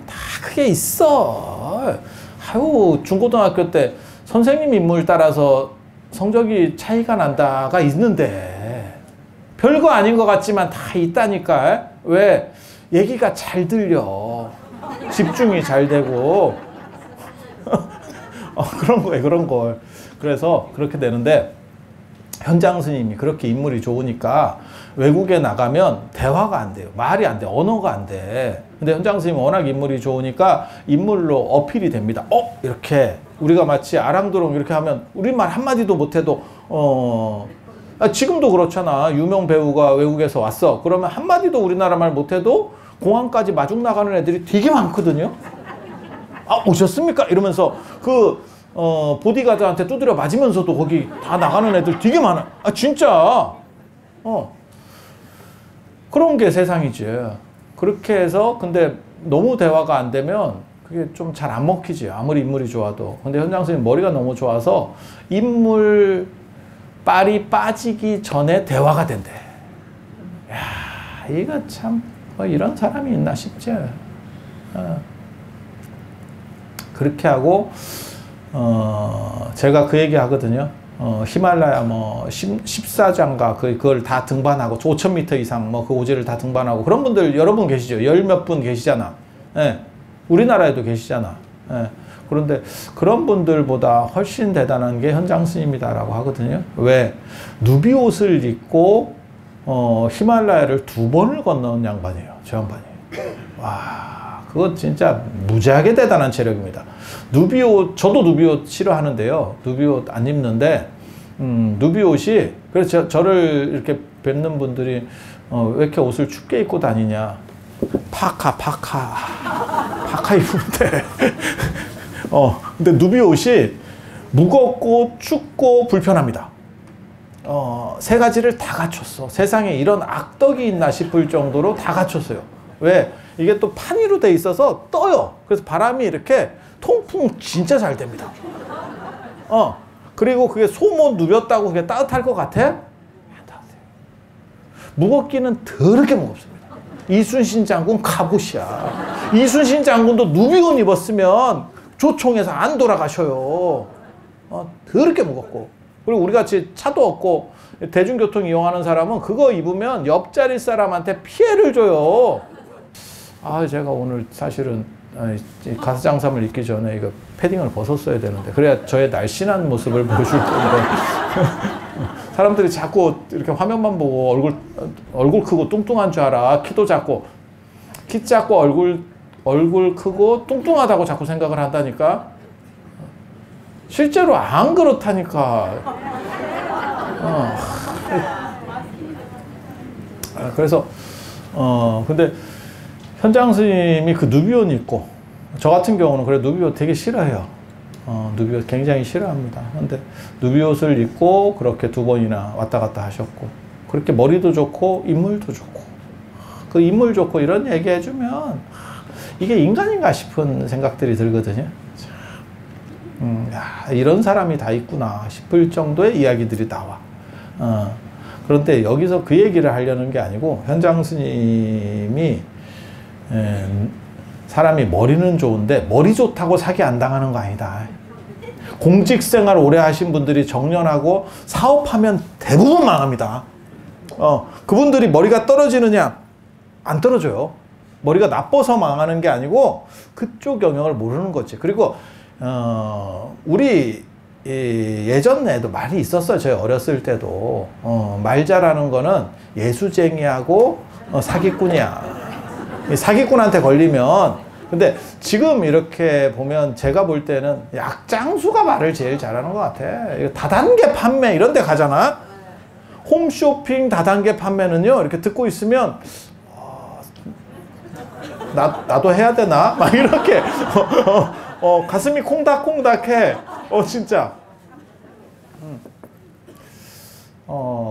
다 그게 있어. 아유, 중고등학교 때 선생님 인물 따라서 성적이 차이가 난다가 있는데 별거 아닌 것 같지만 다 있다니까. 왜? 얘기가 잘 들려. 집중이 잘 되고 그런 거예요. 그런 걸. 그래서 그렇게 되는데 현장 스님이 그렇게 인물이 좋으니까 외국에 나가면 대화가 안 돼요. 말이 안 돼. 언어가 안 돼. 근데 현장 스님은 워낙 인물이 좋으니까 인물로 어필이 됩니다. 이렇게 우리가 마치 아랑드롱 이렇게 하면 우리말 한마디도 못해도 지금도 그렇잖아. 유명 배우가 외국에서 왔어. 그러면 한마디도 우리나라 말 못해도 공항까지 마중 나가는 애들이 되게 많거든요. 오셨습니까? 이러면서 보디가드한테 두드려 맞으면서도 거기 다 나가는 애들 되게 많아. 진짜. 그런 게 세상이지. 그렇게 해서 근데 너무 대화가 안 되면 그게 좀 잘 안 먹히지. 아무리 인물이 좋아도. 근데 현장 스님 머리가 너무 좋아서 인물 빨이 빠지기 전에 대화가 된대. 야, 이거 참 이런 사람이 있나 싶지. 그렇게 하고 제가 그 얘기 하거든요. 히말라야 14장가 그걸 다 등반하고 5,000m 이상 그 오지를 다 등반하고 그런 분들 여러분 계시죠. 열 몇 분 계시잖아. 우리나라에도 계시잖아. 그런데 그런 분들보다 훨씬 대단한 게 현장 스님이다라고 하거든요. 왜? 누비 옷을 입고 히말라야를 2번을 건너온 양반이에요. 저 양반이. 와, 그거 진짜 무지하게 대단한 체력입니다. 누비옷, 저도 누비옷 싫어하는데요. 누비옷 안 입는데, 누비옷이, 그래서 저를 이렇게 뵙는 분들이, 왜 이렇게 옷을 춥게 입고 다니냐. 파카 입으면 돼. 근데 누비옷이 무겁고 춥고 불편합니다. 3가지를 다 갖췄어. 세상에 이런 악덕이 있나 싶을 정도로 다 갖췄어요. 왜? 이게 또 판이로 돼 있어서 떠요. 그래서 바람이 이렇게 통풍 진짜 잘 됩니다. 그리고 그게 소모 누볐다고 그게 따뜻할 것 같아? 안 따뜻해요. 무겁기는 더럽게 무겁습니다. 이순신 장군 갑옷이야. 이순신 장군도 누비옷 입었으면 조총에서 안 돌아가셔요. 더럽게 무겁고. 그리고 우리 같이 차도 없고 대중교통 이용하는 사람은 그거 입으면 옆자리 사람한테 피해를 줘요. 제가 오늘 사실은 가스장삼을 입기 전에 이거 패딩을 벗었어야 되는데 그래야 저의 날씬한 모습을 보여줄 건데 사람들이 자꾸 이렇게 화면만 보고 얼굴 크고 뚱뚱한 줄 알아. 키도 작고 키 작고 얼굴 크고 뚱뚱하다고 자꾸 생각을 한다니까. 실제로 안 그렇다니까. 그래서 근데 현장 스님이 그 누비옷 입고 저 같은 경우는 그래 누비옷 되게 싫어해요. 누비옷 굉장히 싫어합니다. 근데 누비옷을 입고 그렇게 2번이나 왔다 갔다 하셨고, 그렇게 머리도 좋고 인물도 좋고, 그 인물 좋고 이런 얘기 해주면 이게 인간인가 싶은 생각들이 들거든요. 야, 이런 사람이 다 있구나 싶을 정도의 이야기들이 나와. 그런데 여기서 그 얘기를 하려는 게 아니고, 현장 스님이 사람이 머리는 좋은데 머리 좋다고 사기 안 당하는 거 아니다. 공직생활 오래 하신 분들이 정년하고 사업하면 대부분 망합니다. 그분들이 머리가 떨어지느냐? 안 떨어져요. 머리가 나빠서 망하는 게 아니고 그쪽 영역을 모르는 거지. 그리고 우리 예전에도 말이 있었어요. 저희 어렸을 때도 말 잘하는 거는 예수쟁이하고 사기꾼이야. 사기꾼한테 걸리면, 근데 지금 이렇게 보면 제가 볼 때는 약장수가 말을 제일 잘하는 것 같아. 다단계 판매 이런 데 가잖아. 홈쇼핑 다단계 판매는요, 이렇게 듣고 있으면 나도 해야 되나? 막 이렇게 가슴이 콩닥콩닥해. 진짜.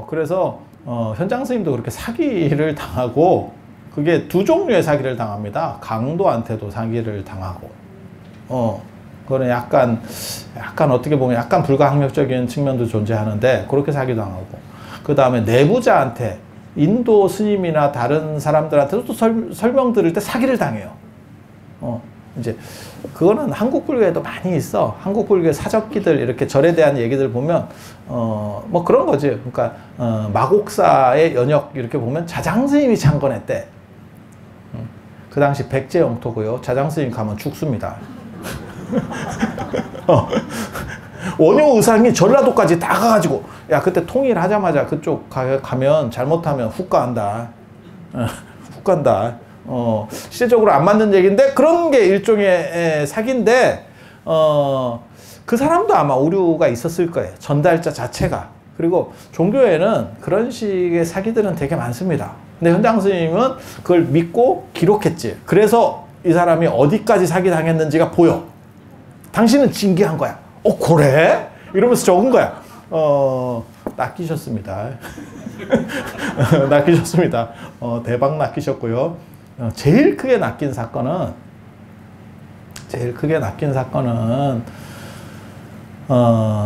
그래서 현장 스님도 그렇게 사기를 당하고, 그게 2종류의 사기를 당합니다. 강도한테도 사기를 당하고, 그거는 약간 어떻게 보면 약간 불가항력적인 측면도 존재하는데, 그렇게 사기 당하고, 그 다음에 내부자한테, 인도 스님이나 다른 사람들한테도 또 설명 들을 때 사기를 당해요. 이제 그거는 한국 불교에도 많이 있어. 한국 불교의 사적기들, 이렇게 절에 대한 얘기들 보면 뭐 그런 거지. 그러니까 마곡사의 연역 이렇게 보면 자장 스님이 창건했대. 그 당시 백제 영토고요. 자장 스님 가면 죽습니다. 원효 의상이 전라도까지 다 가가지고, 야, 그때 통일하자마자 그쪽 가면 잘못하면 훅 간다. 훅 간다. 시대적으로 안 맞는 얘기인데, 그런 게 일종의 사기인데, 그 사람도 아마 오류가 있었을 거예요. 전달자 자체가. 그리고 종교에는 그런 식의 사기들은 되게 많습니다. 근데 현장 스님은 그걸 믿고 기록했지. 그래서 이 사람이 어디까지 사기 당했는지가 보여. 당신은 징계한 거야. 그래? 이러면서 적은 거야. 낚이셨습니다. 낚이셨습니다. 대박 낚이셨고요. 제일 크게 낚인 사건은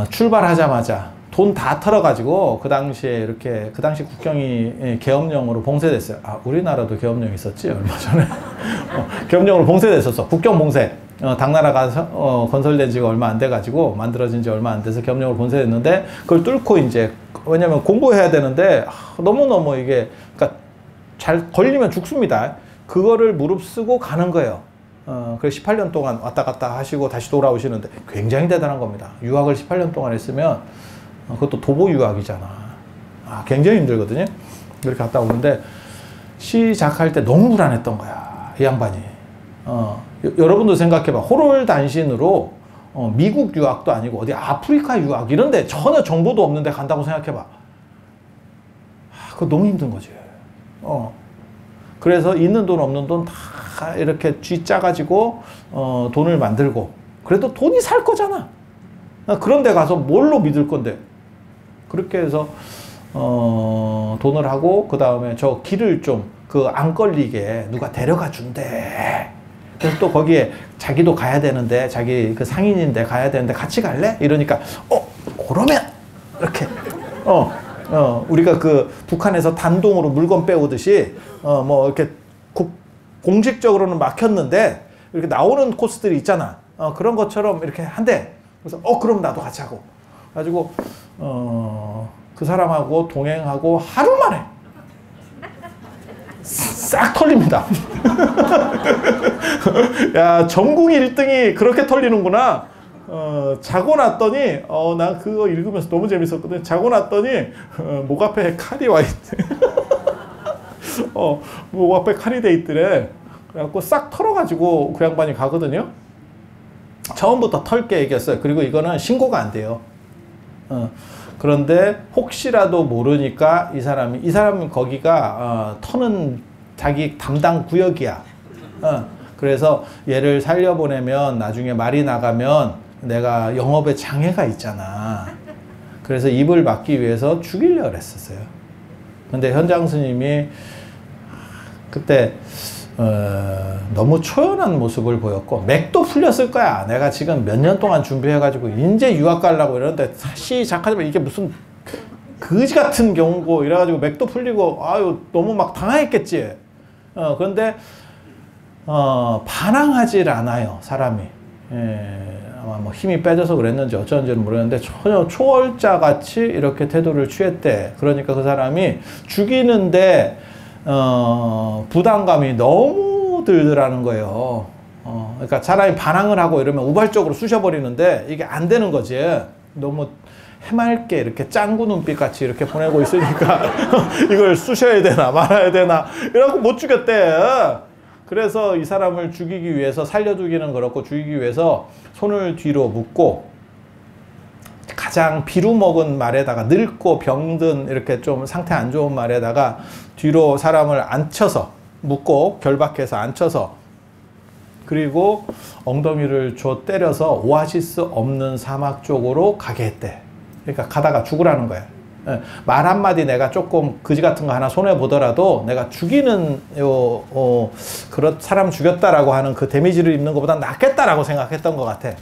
출발하자마자 돈 다 털어가지고, 그 당시 국경이 계엄령으로 봉쇄됐어요. 우리나라도 계엄령이 있었지, 얼마 전에. 계엄령으로 봉쇄됐었어. 국경 봉쇄. 당나라가 건설된 지가 얼마 안 돼가지고, 만들어진 지 얼마 안 돼서 계엄령으로 봉쇄됐는데, 그걸 뚫고 이제, 왜냐면 공부해야 되는데, 너무너무 이게, 그러니까 잘 걸리면 죽습니다. 그거를 무릅쓰고 가는 거예요. 그래서 18년 동안 왔다 갔다 하시고 다시 돌아오시는데, 굉장히 대단한 겁니다. 유학을 18년 동안 했으면, 그것도 도보 유학이잖아. 굉장히 힘들거든요. 이렇게 갔다 오는데, 시작할 때 너무 불안했던 거야, 이 양반이. 여러분도 생각해봐. 호롤단신으로 미국 유학도 아니고 어디 아프리카 유학 이런데 전혀 정보도 없는데 간다고 생각해봐. 그거 너무 힘든 거지. 그래서 있는 돈 없는 돈 다 이렇게 쥐 짜가지고 돈을 만들고, 그래도 돈이 살 거잖아. 그런 데 가서 뭘로 믿을 건데. 그렇게 해서 돈을 하고, 그 다음에 저 길을 좀 안 걸리게 누가 데려가 준대. 그래서 또 거기에 자기도 가야 되는데, 자기 그 상인인데 가야 되는데 같이 갈래? 이러니까 그러면 이렇게 우리가 그 북한에서 단동으로 물건 빼오듯이 뭐 이렇게 공식적으로는 막혔는데 이렇게 나오는 코스들이 있잖아. 그런 것처럼 이렇게 한대. 그래서 그럼 나도 같이 하고 가지고 그 사람하고 동행하고 하루 만에 싹 털립니다. 야, 전국 1등이 그렇게 털리는구나. 자고 났더니 난 그거 읽으면서 너무 재밌었거든. 자고 났더니 목 앞에 칼이 와 있대. 목 앞에 칼이 돼 있더래. 그래갖고 싹 털어가지고 그 양반이 가거든요. 처음부터 털게 얘기했어요. 그리고 이거는 신고가 안 돼요. 그런데 혹시라도 모르니까 이 사람은 거기가 터는 자기 담당 구역이야. 그래서 얘를 살려보내면 나중에 말이 나가면 내가 영업에 장애가 있잖아. 그래서 입을 막기 위해서 죽이려고 그랬었어요. 근데 현장 스님이 그때 너무 초연한 모습을 보였고, 맥도 풀렸을 거야. 내가 지금 몇 년 동안 준비해가지고 이제 유학 가려고 이러는데 시작하자면 이게 무슨 거지 같은 경우고 이래가지고 맥도 풀리고 아유 너무 막 당황했겠지. 그런데 반항하질 않아요, 사람이. 아마 뭐 힘이 빼져서 그랬는지 어쩐지는 모르겠는데 전혀 초월자 같이 이렇게 태도를 취했대. 그러니까 그 사람이 죽이는데 부담감이 너무 들더라는 거예요. 그러니까 사람이 반항을 하고 이러면 우발적으로 쑤셔버리는데 이게 안 되는 거지. 너무 해맑게 이렇게 짱구 눈빛 같이 이렇게 보내고 있으니까 이걸 쑤셔야 되나 말아야 되나 이러고 못 죽였대. 그래서 이 사람을 죽이기 위해서, 살려두기는 그렇고 죽이기 위해서 손을 뒤로 묶고 가장 비루먹은 말에다가, 늙고 병든 이렇게 좀 상태 안 좋은 말에다가 뒤로 사람을 앉혀서 묶고 결박해서 앉혀서, 그리고 엉덩이를 때려서 오아시스 없는 사막 쪽으로 가게 했대. 그러니까 가다가 죽으라는 거야. 말 한마디 내가 조금 거지 같은 거 하나 손해보더라도 내가 죽이는 그런 사람 죽였다라고 하는 그 데미지를 입는 것보다 낫겠다라고 생각했던 것 같아.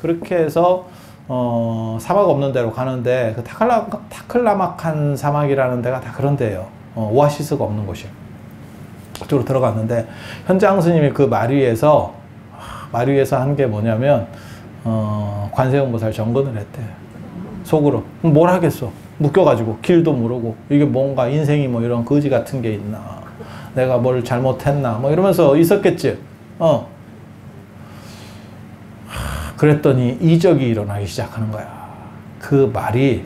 그렇게 해서 사막 없는 데로 가는데, 그 타클라마칸 사막이라는 데가 다 그런 데예요. 오아시스가 없는 곳이에요. 그쪽으로 들어갔는데 현장 스님이 그 말 위에서 한 게 뭐냐면 관세음보살 정근을 했대. 속으로 뭘 하겠어, 묶여가지고 길도 모르고 이게 뭔가 인생이 뭐 이런 거지 같은 게 있나, 내가 뭘 잘못했나 뭐 이러면서 있었겠지. 그랬더니 이적이 일어나기 시작하는 거야. 그 말이,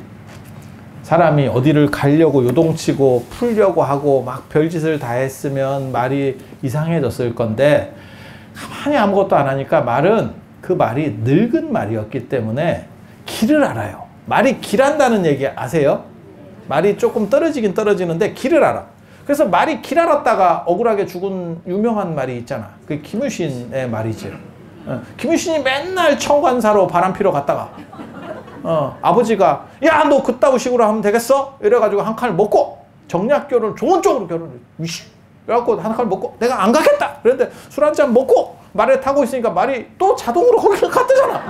사람이 어디를 가려고 요동치고 풀려고 하고 막 별짓을 다 했으면 말이 이상해졌을 건데, 가만히 아무것도 안 하니까 그 말이 늙은 말이었기 때문에 길을 알아요. 말이 길한다는 얘기 아세요? 말이 조금 떨어지긴 떨어지는데 길을 알아. 그래서 말이 길 알았다가 억울하게 죽은 유명한 말이 있잖아. 그게 김유신의 말이지. 김유신이 맨날 청관사로 바람 피러 갔다가 아버지가 야, 너 그따구 식으로 하면 되겠어? 이래가지고 한 칼 먹고, 정략결혼 좋은 쪽으로 결혼을 그래갖고 한 칼 먹고 내가 안 가겠다 그랬는데 술 한 잔 먹고 말에 타고 있으니까 말이 또 자동으로 거기를 갔대잖아.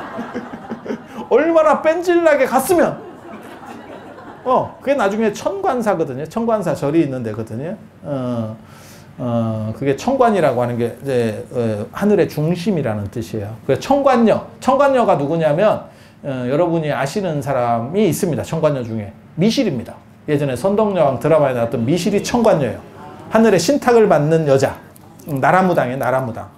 얼마나 뺀질나게 갔으면. 그게 나중에 천관사거든요. 천관사 절이 있는 데거든요. 그게 천관이라고 하는 게 이제 하늘의 중심이라는 뜻이에요. 그래서 청관녀가 누구냐면 여러분이 아시는 사람이 있습니다. 청관녀 중에 미실입니다. 예전에 선덕여왕 드라마에 나왔던 미실이 청관녀예요. 하늘의 신탁을 받는 여자. 나라무당이에요. 나라무당.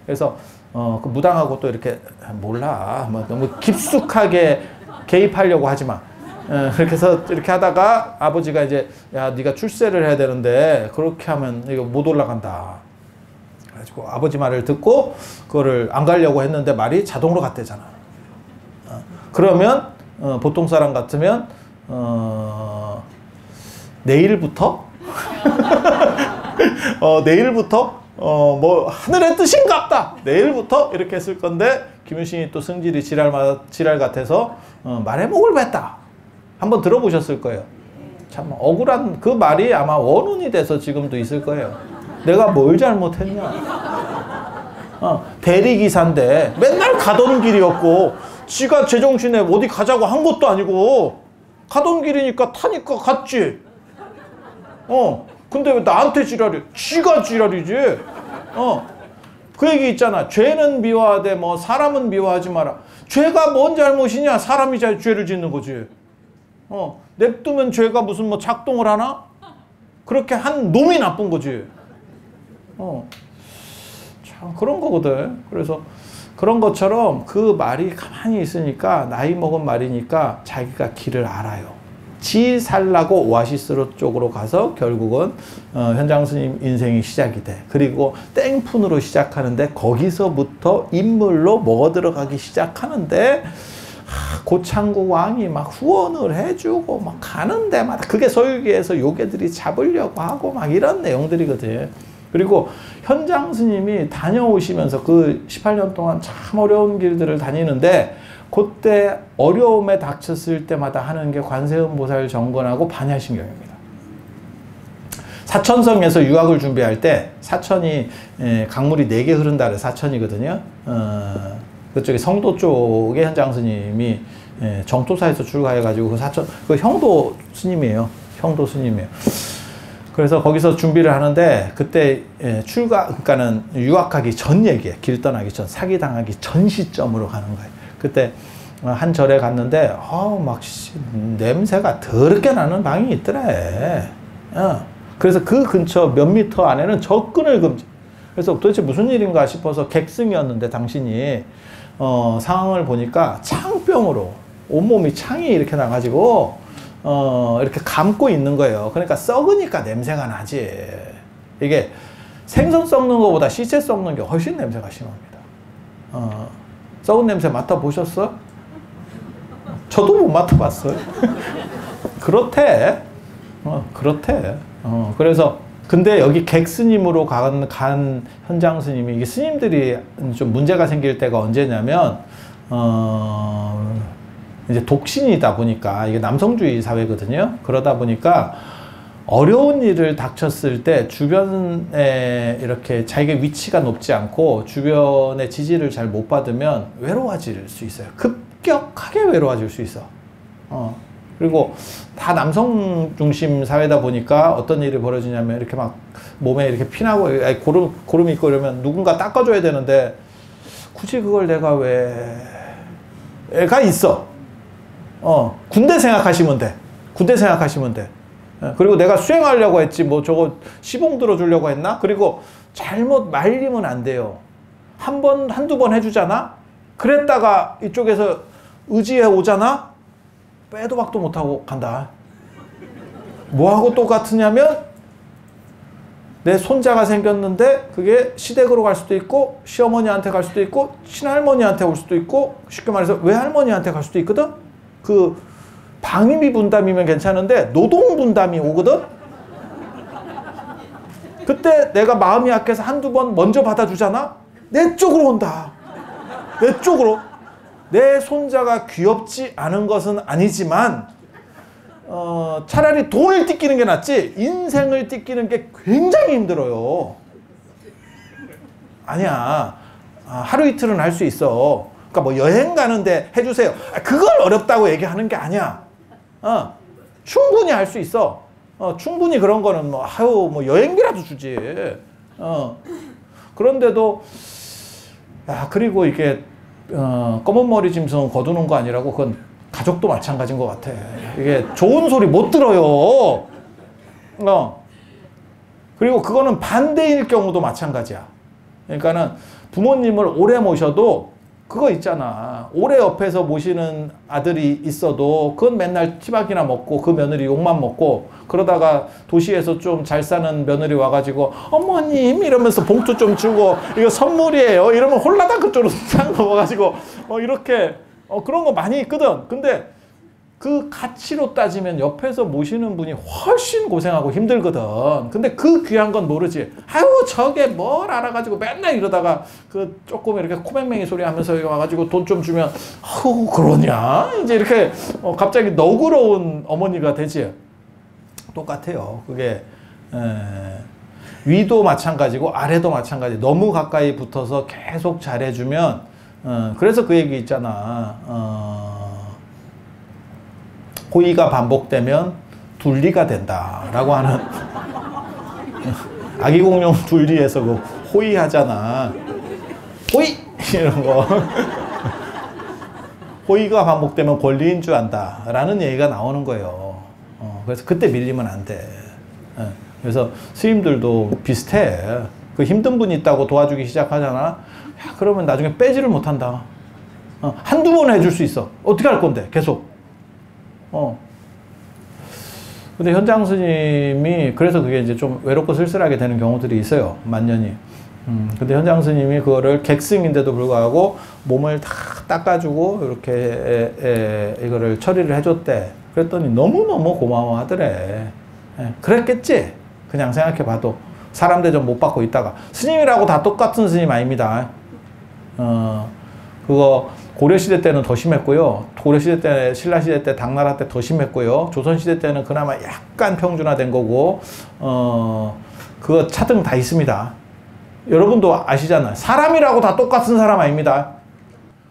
그래서 그 무당하고 또 이렇게 몰라, 뭐 너무 깊숙하게 개입하려고 하지 마. 그렇게 해서 이렇게 하다가 아버지가 이제 야, 네가 출세를 해야 되는데 그렇게 하면 이거 못 올라간다. 그래가지고 아버지 말을 듣고 그거를 안 가려고 했는데 말이 자동으로 갔대잖아. 그러면 보통 사람 같으면 내일부터 뭐 하늘의 뜻인갑다. 내일부터 이렇게 했을 건데 김유신이 또 성질이 지랄 같아서 말의 목을 뱉다. 한번 들어보셨을 거예요. 참 억울한 그 말이 아마 원운이 돼서 지금도 있을 거예요. 내가 뭘 잘못했냐. 대리기사인데 맨날 가던 길이었고 지가 제정신에 어디 가자고 한 것도 아니고 가던 길이니까 타니까 갔지. 근데 왜 나한테 지랄이? 지가 지랄이지. 그 얘기 있잖아. 죄는 미워하되 뭐 사람은 미워하지 마라. 죄가 뭔 잘못이냐? 사람이 죄를 짓는 거지. 냅두면 죄가 무슨 뭐 작동을 하나? 그렇게 한 놈이 나쁜 거지. 참 그런 거거든. 그래서 그런 것처럼 그 말이 가만히 있으니까 나이 먹은 말이니까 자기가 길을 알아요. 지 살라고 오아시스로 쪽으로 가서 결국은 현장 스님 인생이 시작이 돼. 그리고 땡푼으로 시작하는데 거기서부터 인물로 먹어 들어가기 시작하는데 고창국 왕이 막 후원을 해주고 막 가는 데마다 그게 서유기에서 요괴들이 잡으려고 하고 막 이런 내용들이거든. 그리고 현장 스님이 다녀오시면서 그 18년 동안 참 어려운 길들을 다니는데 그때 어려움에 닥쳤을 때마다 하는 게 관세음보살 정건하고 반야신경입니다. 사천성에서 유학을 준비할 때 사천이 강물이 4개 흐른다 그래 사천이거든요. 그쪽에 성도 쪽에 현장 스님이 정토사에서 출가해가지고 그 사천 그 형도 스님이에요. 형도 스님이에요. 그래서 거기서 준비를 하는데 그때 출가 그러니까는 유학하기 전 얘기예요. 길 떠나기 전 사기당하기 전 시점으로 가는 거예요. 그때 한 절에 갔는데 막 냄새가 더럽게 나는 방이 있더래. 그래서 그 근처 몇 미터 안에는 접근을 금지. 그래서 도대체 무슨 일인가 싶어서 객승이었는데 당신이 상황을 보니까 창병으로 온몸이 창이 이렇게 나가지고 이렇게 감고 있는 거예요. 그러니까 썩으니까 냄새가 나지. 이게 생선 썩는 것보다 시체 썩는 게 훨씬 냄새가 심합니다. 썩은 냄새 맡아보셨어? 저도 못 맡아봤어요. 그렇대. 그렇대. 그래서 근데 여기 객스님으로 간 현장 스님이 이게 스님들이 좀 문제가 생길 때가 언제냐면 이제 독신이다 보니까 이게 남성주의 사회거든요. 그러다 보니까 어려운 일을 닥쳤을 때 주변에 이렇게 자기의 위치가 높지 않고 주변의 지지를 잘 못 받으면 외로워질 수 있어요. 급격하게 외로워질 수 있어. 그리고 다 남성 중심 사회다 보니까 어떤 일이 벌어지냐면 이렇게 막 몸에 이렇게 피나고 고름 있고 이러면 누군가 닦아줘야 되는데 굳이 그걸 내가 왜 애가 있어. 군대 생각하시면 돼. 군대 생각하시면 돼. 그리고 내가 수행하려고 했지 뭐 저거 시봉 들어주려고 했나? 그리고 잘못 말리면 안 돼요. 한두 번 해주잖아? 그랬다가 이쪽에서 의지해 오잖아? 빼도 박도 못하고 간다. 뭐하고 똑같으냐면 내 손자가 생겼는데 그게 시댁으로 갈 수도 있고 시어머니한테 갈 수도 있고 친할머니한테 올 수도 있고 쉽게 말해서 외할머니한테 갈 수도 있거든? 그 방임이 분담이면 괜찮은데 노동 분담이 오거든? 그때 내가 마음이 약해서 한두 번 먼저 받아주잖아? 내 쪽으로 온다. 내 쪽으로. 내 손자가 귀엽지 않은 것은 아니지만 차라리 돈을 띠끼는 게 낫지 인생을 띠끼는 게 굉장히 힘들어요. 아니야. 하루 이틀은 할 수 있어. 그러니까 뭐 여행 가는데 해주세요. 그걸 어렵다고 얘기하는 게 아니야. 충분히 할 수 있어. 충분히 그런 거는 뭐 여행비라도 주지. 그런데도 그리고 이게 검은 머리 짐승 거두는 거 아니라고 그건 가족도 마찬가지인 것 같아. 이게 좋은 소리 못 들어요. 그리고 그거는 반대일 경우도 마찬가지야. 그러니까는 부모님을 오래 모셔도 그거 있잖아. 오래 옆에서 모시는 아들이 있어도 그건 맨날 티박이나 먹고 그 며느리 욕만 먹고 그러다가 도시에서 좀 잘 사는 며느리 와가지고 어머님 이러면서 봉투 좀 주고 이거 선물이에요 이러면 홀라당 그쪽으로 싹 넘어가지고 이렇게 그런 거 많이 있거든. 근데 그 가치로 따지면 옆에서 모시는 분이 훨씬 고생하고 힘들거든. 근데 그 귀한 건 모르지. 아유 저게 뭘 알아가지고 맨날 이러다가 그 조금 이렇게 코맹맹이 소리 하면서 와가지고 돈 좀 주면 아우 그러냐 이제 이렇게 갑자기 너그러운 어머니가 되지. 똑같아요. 그게 위도 마찬가지고 아래도 마찬가지. 너무 가까이 붙어서 계속 잘해주면 그래서 그 얘기 있잖아. 호의가 반복되면 둘리가 된다라고 하는 아기공룡 둘리에서 그 호의 하잖아. 호의 이런 거. 호의가 반복되면 권리인 줄 안다라는 얘기가 나오는 거예요. 그래서 그때 밀리면 안 돼. 그래서 스님들도 비슷해. 그 힘든 분이 있다고 도와주기 시작하잖아. 그러면 나중에 빼지를 못한다. 한두 번 해줄 수 있어. 어떻게 할 건데 계속. 근데 현장 스님이 그래서 그게 이제 좀 외롭고 쓸쓸하게 되는 경우들이 있어요. 만년이. 근데 현장 스님이 그거를 객승인데도 불구하고 몸을 다 닦아주고 이렇게 이거를 처리를 해줬대. 그랬더니 너무너무 고마워하더래. 그랬겠지? 그냥 생각해봐도. 사람 대접 못 받고 있다가. 스님이라고 다 똑같은 스님 아닙니다. 그거 고려시대 때는 더 심했고요. 고려시대 때, 신라시대 때, 당나라 때 더 심했고요. 조선시대 때는 그나마 약간 평준화된 거고, 그거 차등 다 있습니다. 여러분도 아시잖아요. 사람이라고 다 똑같은 사람 아닙니다.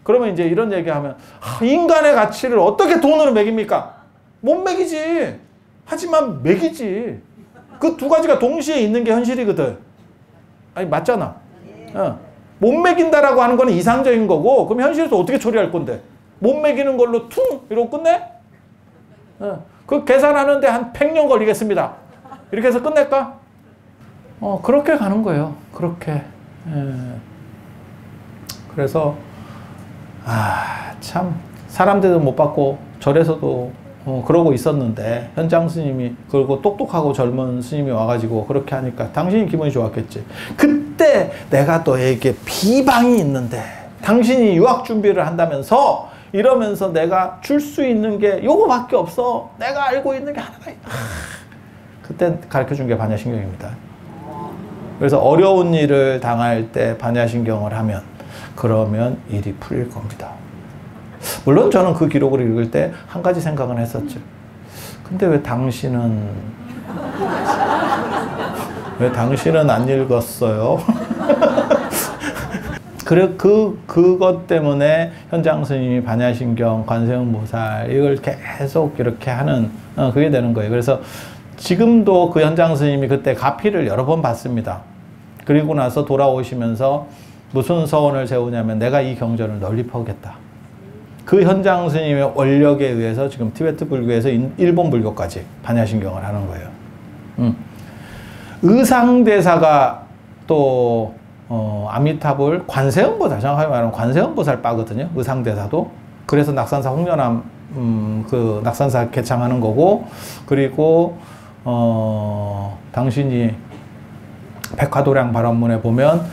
그러면 이제 이런 얘기하면, 인간의 가치를 어떻게 돈으로 매깁니까? 못 매기지. 하지만 매기지. 그 두 가지가 동시에 있는 게 현실이거든. 아니, 맞잖아. 못 매긴다라고 하는 거는 이상적인 거고, 그럼 현실에서 어떻게 처리할 건데? 못 매기는 걸로 퉁! 이러고 끝내? 그 계산하는데 한 100년 걸리겠습니다. 이렇게 해서 끝낼까? 그렇게 가는 거예요. 그렇게. 그래서, 참, 사람들도 못 받고, 절에서도 그러고 있었는데, 현장 스님이, 그리고 똑똑하고 젊은 스님이 와가지고 그렇게 하니까 당신이 기분이 좋았겠지. 그때 내가 너에게 비방이 있는데, 당신이 유학 준비를 한다면서, 이러면서 내가 줄 수 있는 게 요거밖에 없어. 내가 알고 있는 게 하나가 있다. 그때 가르쳐 준 게 반야신경입니다. 그래서 어려운 일을 당할 때 반야신경을 하면, 그러면 일이 풀릴 겁니다. 물론 저는 그 기록을 읽을 때 한 가지 생각은 했었죠. 근데 왜 당신은 안 읽었어요? 그래, 그것 때문에 현장 스님이 반야신경, 관세음보살, 이걸 계속 이렇게 하는, 그게 되는 거예요. 그래서 지금도 그 현장 스님이 그때 가피를 여러 번 받습니다. 그리고 나서 돌아오시면서 무슨 서원을 세우냐면, 내가 이 경전을 널리 퍼겠다. 그 현장 스님의 원력에 의해서 지금 티베트 불교에서 일본 불교까지 반야신경을 하는 거예요. 의상대사가 또 아미타불 관세음보살, 정확하게 말하면 관세음보살 빠거든요. 의상대사도. 그래서 낙산사 홍련암 그 낙산사 개창하는 거고, 그리고 당신이 백화도량 발언문에 보면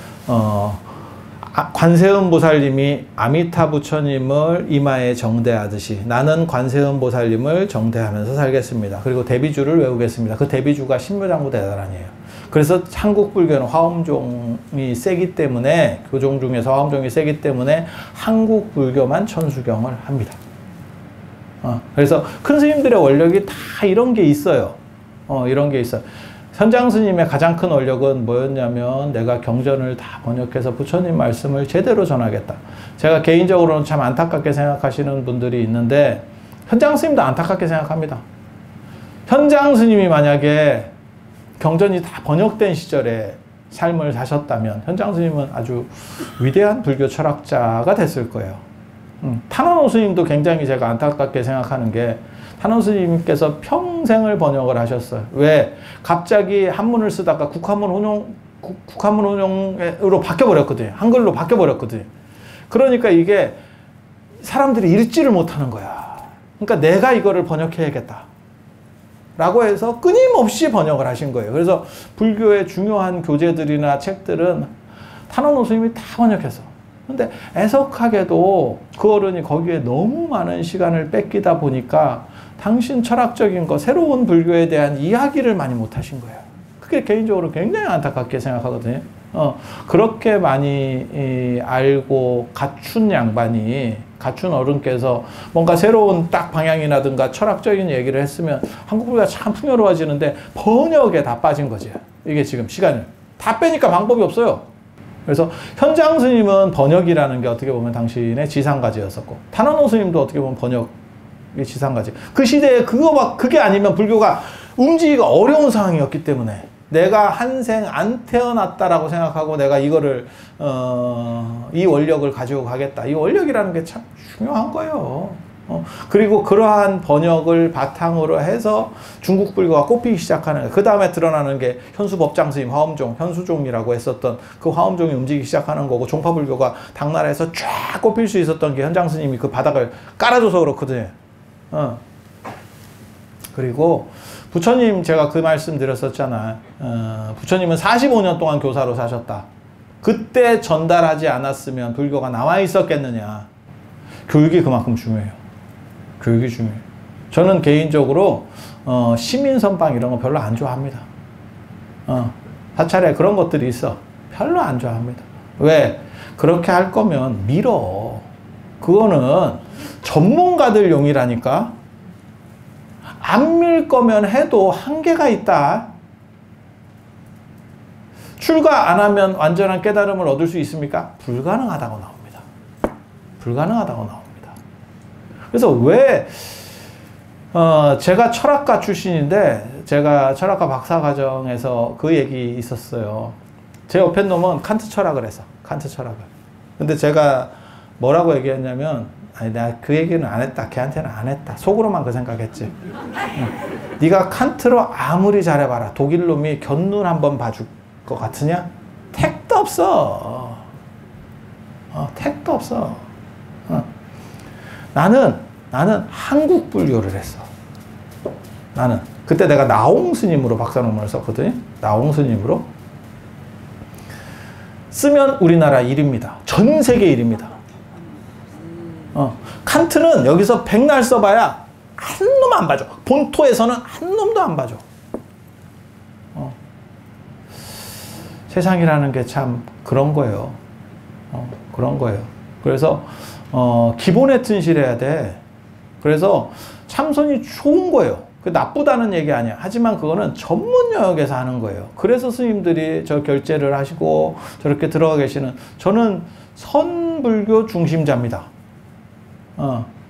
관세음보살님이 아미타 부처님을 이마에 정대하듯이 나는 관세음보살님을 정대하면서 살겠습니다. 그리고 대비주를 외우겠습니다. 그 대비주가 신묘장구대단이에요. 그래서 한국 불교는 화엄종이 세기 때문에, 교종 중에서 화엄종이 세기 때문에 한국 불교만 천수경을 합니다. 그래서 큰 스님들의 원력이 다 이런 게 있어요. 이런 게 있어요. 현장 스님의 가장 큰 원력은 뭐였냐면, 내가 경전을 다 번역해서 부처님 말씀을 제대로 전하겠다. 제가 개인적으로는 참 안타깝게 생각하시는 분들이 있는데, 현장 스님도 안타깝게 생각합니다. 현장 스님이 만약에 경전이 다 번역된 시절에 삶을 사셨다면 현장 스님은 아주 위대한 불교 철학자가 됐을 거예요. 탄원호 스님도 굉장히 제가 안타깝게 생각하는 게, 탄원 스님께서 평생을 번역을 하셨어요. 왜? 갑자기 한문을 쓰다가 국한문 혼용으로 바뀌어버렸거든요. 한글로 바뀌어버렸거든요. 그러니까 이게 사람들이 읽지를 못하는 거야. 그러니까 내가 이거를 번역해야겠다 라고 해서 끊임없이 번역을 하신 거예요. 그래서 불교의 중요한 교재들이나 책들은 탄원호 스님이 다 번역했어. 근데 애석하게도 그 어른이 거기에 너무 많은 시간을 뺏기다 보니까 당신 철학적인 거, 새로운 불교에 대한 이야기를 많이 못 하신 거예요. 그게 개인적으로 굉장히 안타깝게 생각하거든요. 그렇게 많이 알고 갖춘 양반이, 갖춘 어른께서 뭔가 새로운 딱 방향이라든가 철학적인 얘기를 했으면 한국 불교가 참 풍요로워지는데, 번역에 다 빠진 거지. 이게 지금 시간을 다 빼니까 방법이 없어요. 그래서 현장 스님은 번역이라는 게 어떻게 보면 당신의 지상가지였었고, 탄원호 스님도 어떻게 보면 번역이 지상가지. 그 시대에 그게 아니면 불교가 움직이기가 어려운 상황이었기 때문에, 내가 한생 안 태어났다라고 생각하고 내가 이거를 이 원력을 가지고 가겠다. 이 원력이라는 게 참 중요한 거예요. 그리고 그러한 번역을 바탕으로 해서 중국 불교가 꼽히기 시작하는 거예요. 그 다음에 드러나는 게 현수법장 스님, 화엄종, 현수종이라고 했었던 그 화엄종이 움직이기 시작하는 거고, 종파불교가 당나라에서 쫙 꼽힐 수 있었던 게 현장 스님이 그 바닥을 깔아줘서 그렇거든요. 그리고 부처님, 제가 그 말씀 드렸었잖아. 부처님은 45년 동안 교사로 사셨다. 그때 전달하지 않았으면 불교가 나와 있었겠느냐. 교육이 그만큼 중요해요. 교육이 중요해요. 저는 개인적으로 시민 선방 이런 거 별로 안 좋아합니다. 사찰에 그런 것들이 있어. 별로 안 좋아합니다. 왜? 그렇게 할 거면 밀어. 그거는 전문가들 용이라니까. 안 밀 거면 해도 한계가 있다. 출가 안 하면 완전한 깨달음을 얻을 수 있습니까? 불가능하다고 나옵니다. 불가능하다고 나옵니다. 그래서 왜 제가 철학가 출신인데 제가 철학가 박사과정에서 그 얘기 있었어요. 제 옆에 놈은 칸트 철학을 했어. 칸트 철학을. 근데 제가 뭐라고 얘기했냐면 아니 내가 그 얘기는 안 했다. 걔한테는 안 했다. 속으로만 그 생각했지. 네가 칸트로 아무리 잘해봐라. 독일 놈이 견눈 한번 봐줄 것 같으냐? 택도 없어. 택도 없어. 나는 한국 불교를 했어. 나는 그때 내가 나홍 스님으로 박사 논문을 썼거든요. 나홍 스님으로 쓰면 우리나라 1위입니다. 전 세계 1위입니다. 칸트는 여기서 백날 써봐야 한 놈 안 봐줘. 본토에서는 한 놈도 안 봐줘. 세상이라는 게 참 그런 거예요. 그런 거예요. 그래서 기본에 튼실해야 돼. 그래서 참선이 좋은 거예요. 그 나쁘다는 얘기 아니야. 하지만 그거는 전문 영역에서 하는 거예요. 그래서 스님들이 저 결제를 하시고 저렇게 들어가 계시는, 저는 선불교 중심자입니다.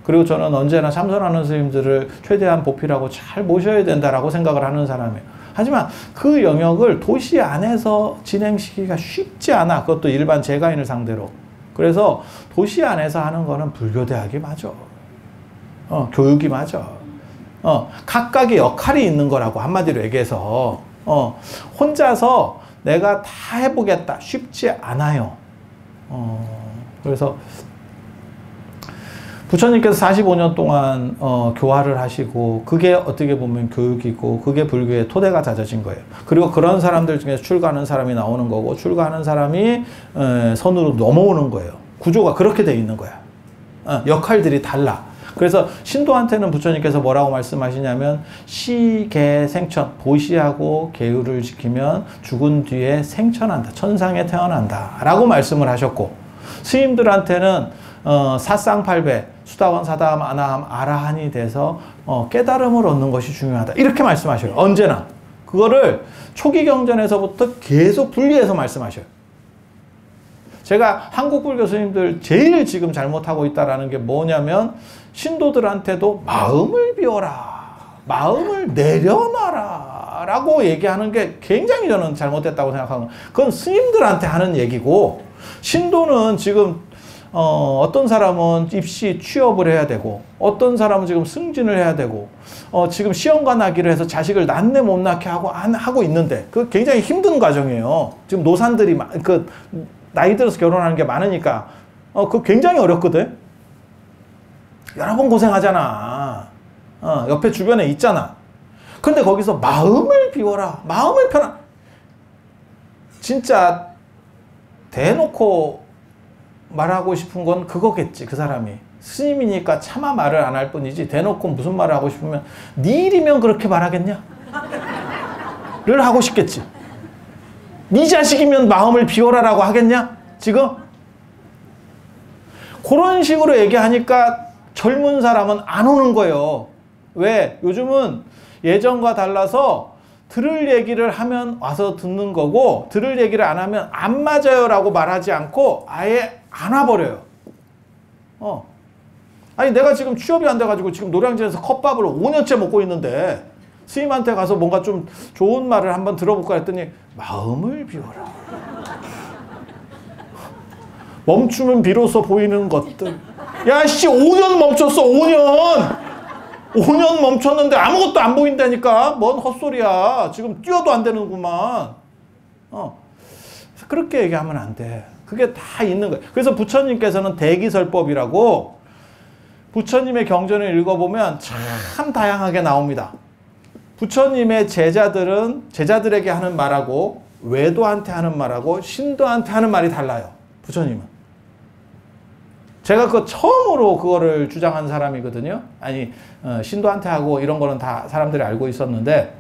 그리고 저는 언제나 참선하는 스님들을 최대한 보필하고 잘 모셔야 된다라고 생각을 하는 사람이에요. 하지만 그 영역을 도시 안에서 진행시키기가 쉽지 않아. 그것도 일반 재가인을 상대로. 그래서 도시 안에서 하는 거는 불교대학이 맞아. 교육이 맞아. 각각의 역할이 있는 거라고 한마디로 얘기해서 혼자서 내가 다 해보겠다. 쉽지 않아요. 그래서 부처님께서 45년 동안 교화를 하시고 그게 어떻게 보면 교육이고 그게 불교의 토대가 다져진 거예요. 그리고 그런 사람들 중에서 출가하는 사람이 나오는 거고 출가하는 사람이 선으로 넘어오는 거예요. 구조가 그렇게 돼 있는 거야. 역할들이 달라. 그래서 신도한테는 부처님께서 뭐라고 말씀하시냐면 시계 생천, 보시하고 계율을 지키면 죽은 뒤에 생천한다. 천상에 태어난다 라고 말씀을 하셨고, 스님들한테는 사쌍팔배, 수다원, 사다함, 아나함, 아라한이 돼서 깨달음을 얻는 것이 중요하다. 이렇게 말씀하셔요. 언제나. 그거를 초기 경전에서부터 계속 분리해서 말씀하셔요. 제가 한국 불교 스님들 제일 지금 잘못하고 있다는 게 뭐냐면 신도들한테도 마음을 비워라, 마음을 내려놔라 라고 얘기하는 게 굉장히 저는 잘못됐다고 생각하는 거예요. 그건 스님들한테 하는 얘기고, 신도는 지금 어떤 사람은 입시 취업을 해야 되고 어떤 사람은 지금 승진을 해야 되고 지금 시험관 하기로 해서 자식을 낳네 못 낳게 하고 있는데 그 굉장히 힘든 과정이에요. 지금 노산들이 나이 들어서 결혼하는 게 많으니까 그거 굉장히 어렵거든. 여러 번 고생하잖아. 옆에 주변에 있잖아. 근데 거기서 마음을 비워라, 마음을 편한, 진짜 대놓고 말하고 싶은 건 그거겠지. 그 사람이 스님이니까 차마 말을 안 할 뿐이지 대놓고 무슨 말을 하고 싶으면 네 일이면 그렇게 말하겠냐? 를 하고 싶겠지. 네 자식이면 마음을 비워라라고 하겠냐? 지금? 그런 식으로 얘기하니까 젊은 사람은 안 오는 거예요. 왜? 요즘은 예전과 달라서 들을 얘기를 하면 와서 듣는 거고, 들을 얘기를 안 하면 안 맞아요 라고 말하지 않고 아예 안 와버려요. 아니 내가 지금 취업이 안 돼가지고 지금 노량진에서 컵밥을 5년째 먹고 있는데 스님한테 가서 뭔가 좀 좋은 말을 한번 들어볼까 했더니 마음을 비워라. 멈추면 비로소 보이는 것들. 야 씨, 5년 멈췄어. 5년 멈췄는데 아무것도 안 보인다니까. 뭔 헛소리야. 지금 뛰어도 안 되는구만. 그렇게 얘기하면 안 돼. 그게 다 있는 거예요. 그래서 부처님께서는 대기설법이라고, 부처님의 경전을 읽어보면 참 다양하게 나옵니다. 부처님의 제자들은 제자들에게 하는 말하고 외도한테 하는 말하고 신도한테 하는 말이 달라요. 부처님은. 제가 처음으로 그거를 주장한 사람이거든요. 아니 신도한테 하고 이런 거는 다 사람들이 알고 있었는데,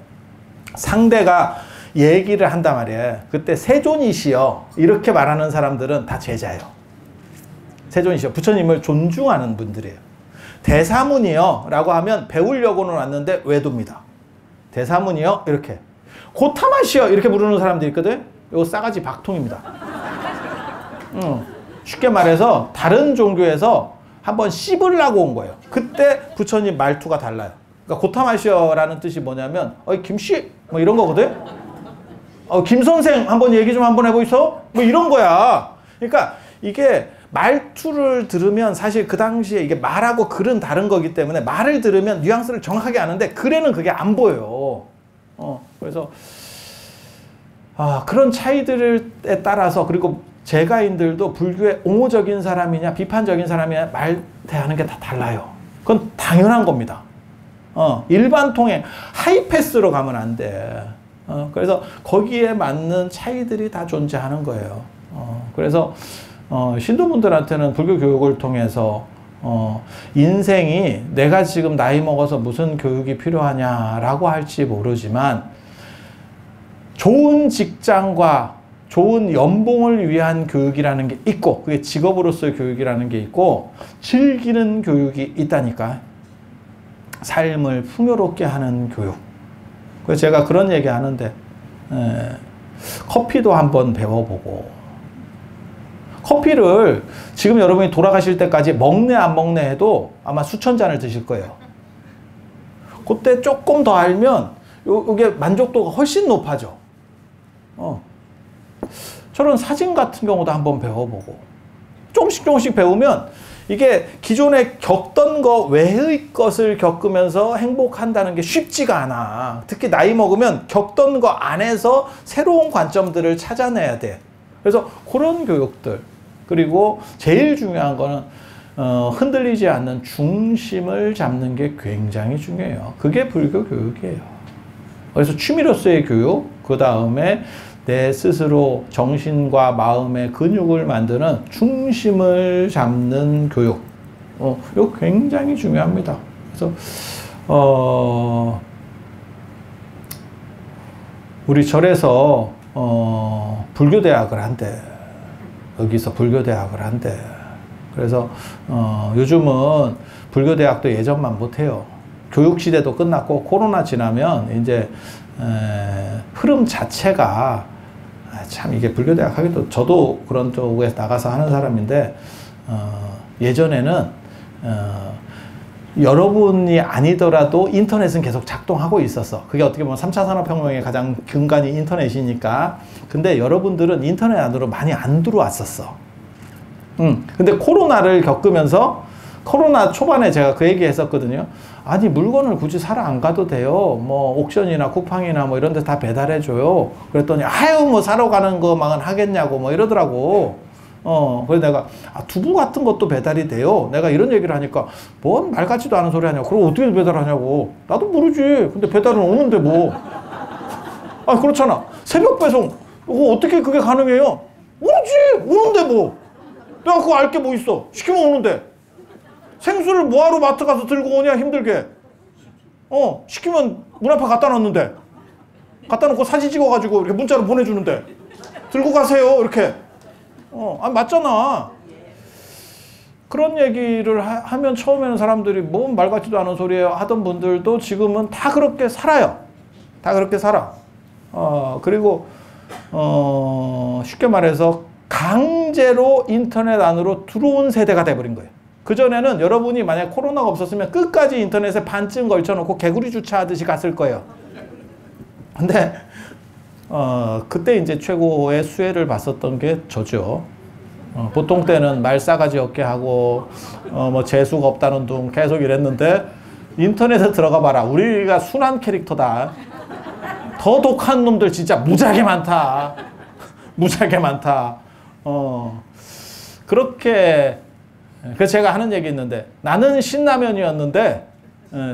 상대가 얘기를 한단 말이에요. 그때 세존이시여 이렇게 말하는 사람들은 다 제자예요. 세존이시여, 부처님을 존중하는 분들이에요. 대사문이여 라고 하면 배우려고는 왔는데 외도입니다. 대사문이여 이렇게. 고타마시여 이렇게 부르는 사람들이 있거든. 이거 싸가지 박통입니다. 쉽게 말해서 다른 종교에서 한번 씹으려고 온 거예요. 그때 부처님 말투가 달라요. 그러니까 고타마시여라는 뜻이 뭐냐면 김씨 뭐 이런 거거든. 김선생 한번 얘기 좀 한번 해보이소? 뭐 이런 거야. 그러니까 이게 말투를 들으면 사실 그 당시에 이게 말하고 글은 다른 거기 때문에 말을 들으면 뉘앙스를 정확하게 아는데 글에는 그게 안 보여요. 그래서 그런 차이들에 따라서, 그리고 재가인들도 불교의 옹호적인 사람이냐 비판적인 사람이냐 말 대하는 게 다 달라요. 그건 당연한 겁니다. 일반 통행 하이패스로 가면 안 돼. 그래서 거기에 맞는 차이들이 다 존재하는 거예요. 그래서 신도분들한테는 불교 교육을 통해서 인생이 내가 지금 나이 먹어서 무슨 교육이 필요하냐라고 할지 모르지만 좋은 직장과 좋은 연봉을 위한 교육이라는 게 있고, 그게 직업으로서의 교육이라는 게 있고, 즐기는 교육이 있다니까. 삶을 풍요롭게 하는 교육. 그래서 제가 그런 얘기 하는데, 커피도 한번 배워보고, 커피를 지금 여러분이 돌아가실 때까지 먹네 안 먹네 해도 아마 수천 잔을 드실 거예요. 그때 조금 더 알면 이게 만족도가 훨씬 높아져. 저런 사진 같은 경우도 한번 배워보고, 조금씩 배우면 이게 기존에 겪던 거 외의 것을 겪으면서 행복한다는 게 쉽지가 않아. 특히 나이 먹으면 겪던 거 안에서 새로운 관점들을 찾아내야 돼. 그래서 그런 교육들, 그리고 제일 중요한 거는 흔들리지 않는 중심을 잡는 게 굉장히 중요해요. 그게 불교 교육이에요. 그래서 취미로서의 교육, 그 다음에 내 스스로 정신과 마음의 근육을 만드는 중심을 잡는 교육. 이거 굉장히 중요합니다. 그래서 우리 절에서 불교대학을 한대. 여기서 불교대학을 한대. 그래서 요즘은 불교대학도 예전만 못해요. 교육시대도 끝났고 코로나 지나면 이제 흐름 자체가 참 이게 불교대학 하기도, 저도 그런 쪽에 나가서 하는 사람인데 예전에는 여러분이 아니더라도 인터넷은 계속 작동하고 있었어. 그게 어떻게 보면 3차 산업혁명의 가장 근간이 인터넷이니까. 근데 여러분들은 인터넷 안으로 많이 안 들어왔었어. 근데 코로나를 겪으면서, 코로나 초반에 제가 그 얘기 했었거든요. 아니, 물건을 굳이 사러 안 가도 돼요. 뭐 옥션이나 쿠팡이나 뭐 이런 데 다 배달해 줘요. 그랬더니 아유 뭐 사러 가는 거만 하겠냐고 뭐 이러더라고. 그래서 내가 두부 같은 것도 배달이 돼요. 내가 이런 얘기를 하니까 뭔 말 같지도 않은 소리 하냐고. 그럼 어떻게 배달하냐고. 나도 모르지. 근데 배달은 오는데 뭐. 그렇잖아. 새벽 배송. 어떻게 그게 가능해요? 모르지. 오는데 뭐. 내가 그거 알 게 뭐 있어. 시키면 오는데. 생수를 뭐하러 마트 가서 들고 오냐, 힘들게. 시키면 문 앞에 갖다 놨는데. 갖다 놓고 사진 찍어가지고 이렇게 문자로 보내주는데. 들고 가세요, 이렇게. 맞잖아. 그런 얘기를 하면 처음에는 사람들이 뭔 말 같지도 않은 소리예요 하던 분들도 지금은 다 그렇게 살아요. 다 그렇게 살아. 그리고, 쉽게 말해서 강제로 인터넷 안으로 들어온 세대가 돼버린 거예요. 그전에는 여러분이 만약 코로나가 없었으면 끝까지 인터넷에 반쯤 걸쳐놓고 개구리 주차하듯이 갔을 거예요. 근데 그때 이제 최고의 수혜를 봤었던 게 저죠. 보통 때는 말 싸가지 없게 하고 뭐 재수가 없다는 둥 계속 이랬는데, 인터넷에 들어가 봐라. 우리가 순한 캐릭터다. 더 독한 놈들 진짜 무지하게 많다. 무지하게 많다. 그렇게. 그래서 제가 하는 얘기 있는데, 나는 신라면이었는데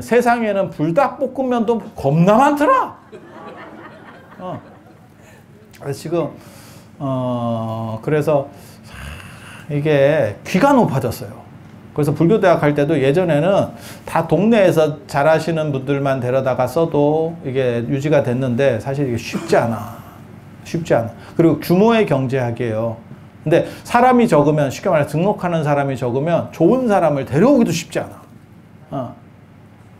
세상에는 불닭볶음면도 겁나 많더라. 지금 그래서 이게 귀가 높아졌어요. 그래서 불교대학 할 때도 예전에는 다 동네에서 잘하시는 분들만 데려다가 써도 이게 유지가 됐는데 사실 이게 쉽지 않아. 쉽지 않아. 그리고 규모의 경제학이에요. 근데 사람이 적으면, 쉽게 말해 등록하는 사람이 적으면 좋은 사람을 데려오기도 쉽지 않아.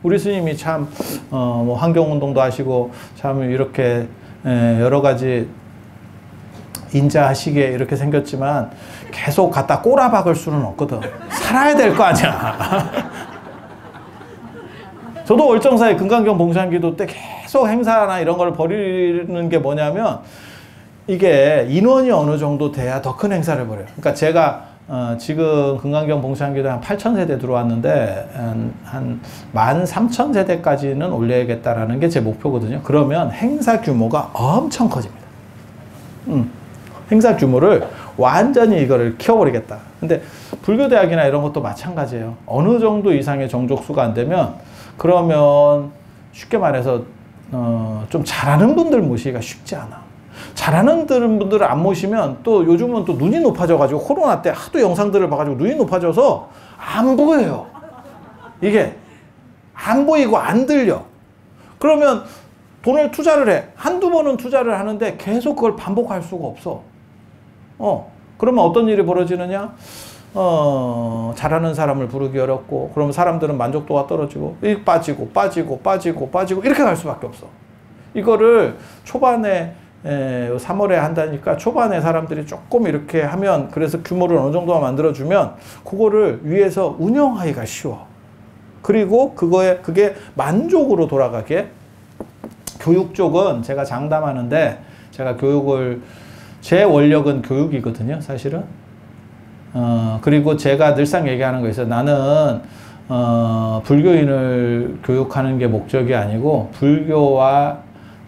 우리 스님이 참 뭐 환경운동도 하시고 참 이렇게 여러 가지 인자하시게 이렇게 생겼지만 계속 갖다 꼬라박을 수는 없거든. 살아야 될 거 아니야. 저도 월정사에 금강경 봉산기도 때 계속 행사나 이런 걸 벌이는 게 뭐냐면 이게 인원이 어느 정도 돼야 더 큰 행사를 벌여요. 그러니까 제가 지금 금강경 봉산기도 한 8,000세대 들어왔는데 한 13,000세대까지는 올려야겠다라는 게 제 목표거든요. 그러면 행사 규모가 엄청 커집니다. 행사 규모를 완전히 이거를 키워버리겠다. 근데 불교대학이나 이런 것도 마찬가지예요. 어느 정도 이상의 정족수가 안 되면 그러면 쉽게 말해서 좀 잘하는 분들 모시기가 쉽지 않아. 잘하는 분들을 안 모시면 또 요즘은 또 눈이 높아져가지고 코로나 때 하도 영상들을 봐가지고 눈이 높아져서 안 보여요. 이게 안 보이고 안 들려. 그러면 돈을 투자를 해. 한두 번은 투자를 하는데 계속 그걸 반복할 수가 없어. 그러면 어떤 일이 벌어지느냐? 잘하는 사람을 부르기 어렵고, 그러면 사람들은 만족도가 떨어지고, 빠지고 이렇게 갈 수밖에 없어. 이거를 초반에 3월에 한다니까 초반에 사람들이 조금 이렇게 하면, 그래서 규모를 어느 정도만 만들어주면 그거를 위해서 운영하기가 쉬워. 그리고 그게 만족으로 돌아가게. 교육 쪽은 제가 장담하는데, 제가 제 원력은 교육이거든요, 사실은. 그리고 제가 늘상 얘기하는 거 있어요. 나는 불교인을 교육하는 게 목적이 아니고 불교와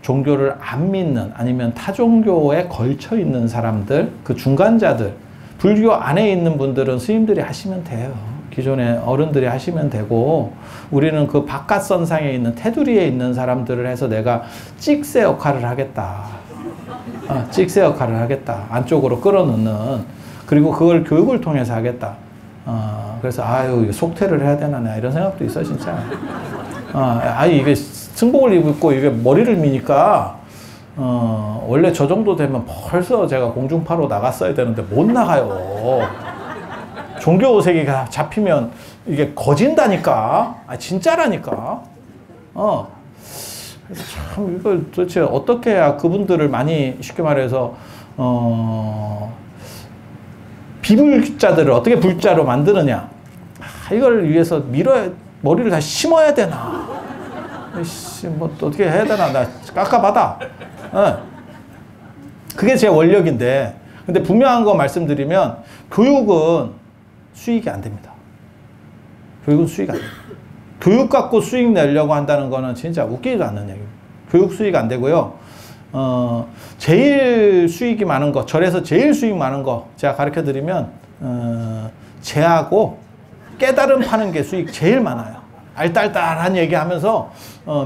종교를 안 믿는, 아니면 타종교에 걸쳐 있는 사람들, 그 중간자들, 불교 안에 있는 분들은 스님들이 하시면 돼요. 기존의 어른들이 하시면 되고, 우리는 그 바깥선상에 있는 테두리에 있는 사람들을 해서 내가 찍새 역할을 하겠다. 찍새 역할을 하겠다. 안쪽으로 끌어넣는. 그리고 그걸 교육을 통해서 하겠다. 그래서 속퇴를 해야 되나 이런 생각도 있어 진짜. 이게 승복을 입고 이게 머리를 미니까 원래 저 정도 되면 벌써 제가 공중파로 나갔어야 되는데 못 나가요. 종교 색이 잡히면 이게 거진다니까. 진짜라니까. 그래서 참 이걸 도대체 어떻게 해야 그분들을 많이, 쉽게 말해서 비불자들을 어떻게 불자로 만드느냐. 이걸 위해서 머리를 다 심어야 되나. 뭐 어떻게 해야 되나. 나 깝깝하다. 그게 제 원력인데, 근데 분명한 거 말씀드리면 교육은 수익이 안 됩니다. 교육은 수익이 안 됩니다. 교육 갖고 수익 내려고 한다는 거는 진짜 웃기지도 않는 얘기입니다. 교육 수익 안 되고요. 제일 수익이 많은 거, 절에서 제일 수익 많은 거 제가 가르쳐 드리면 재하고 깨달음 파는 게 수익 제일 많아요. 알딸딸한 얘기 하면서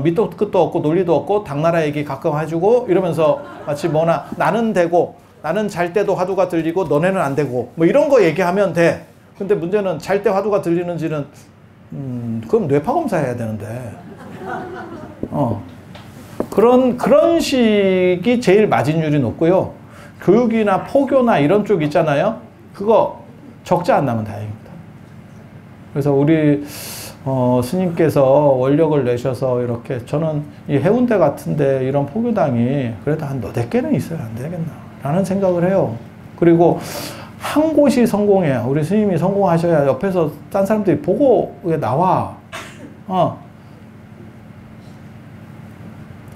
밑도 끝도 없고 논리도 없고 당나라 얘기 가끔 해주고 이러면서 마치 뭐나 나는 되고, 나는 잘 때도 화두가 들리고 너네는 안 되고, 뭐 이런 거 얘기하면 돼. 근데 문제는 잘 때 화두가 들리는지는 그럼 뇌파 검사해야 되는데. 그런 식이 제일 마진율이 높고요. 교육이나 포교나 이런 쪽 있잖아요. 그거 적자 안 나면 다행입니다. 그래서 우리 스님께서 원력을 내셔서 이렇게, 저는 이 해운대 같은데 이런 포교당이 그래도 한 너댓 개는 있어야 안 되겠나 라는 생각을 해요. 그리고 한 곳이 성공해야, 우리 스님이 성공하셔야 옆에서 딴 사람들이 보고 나와.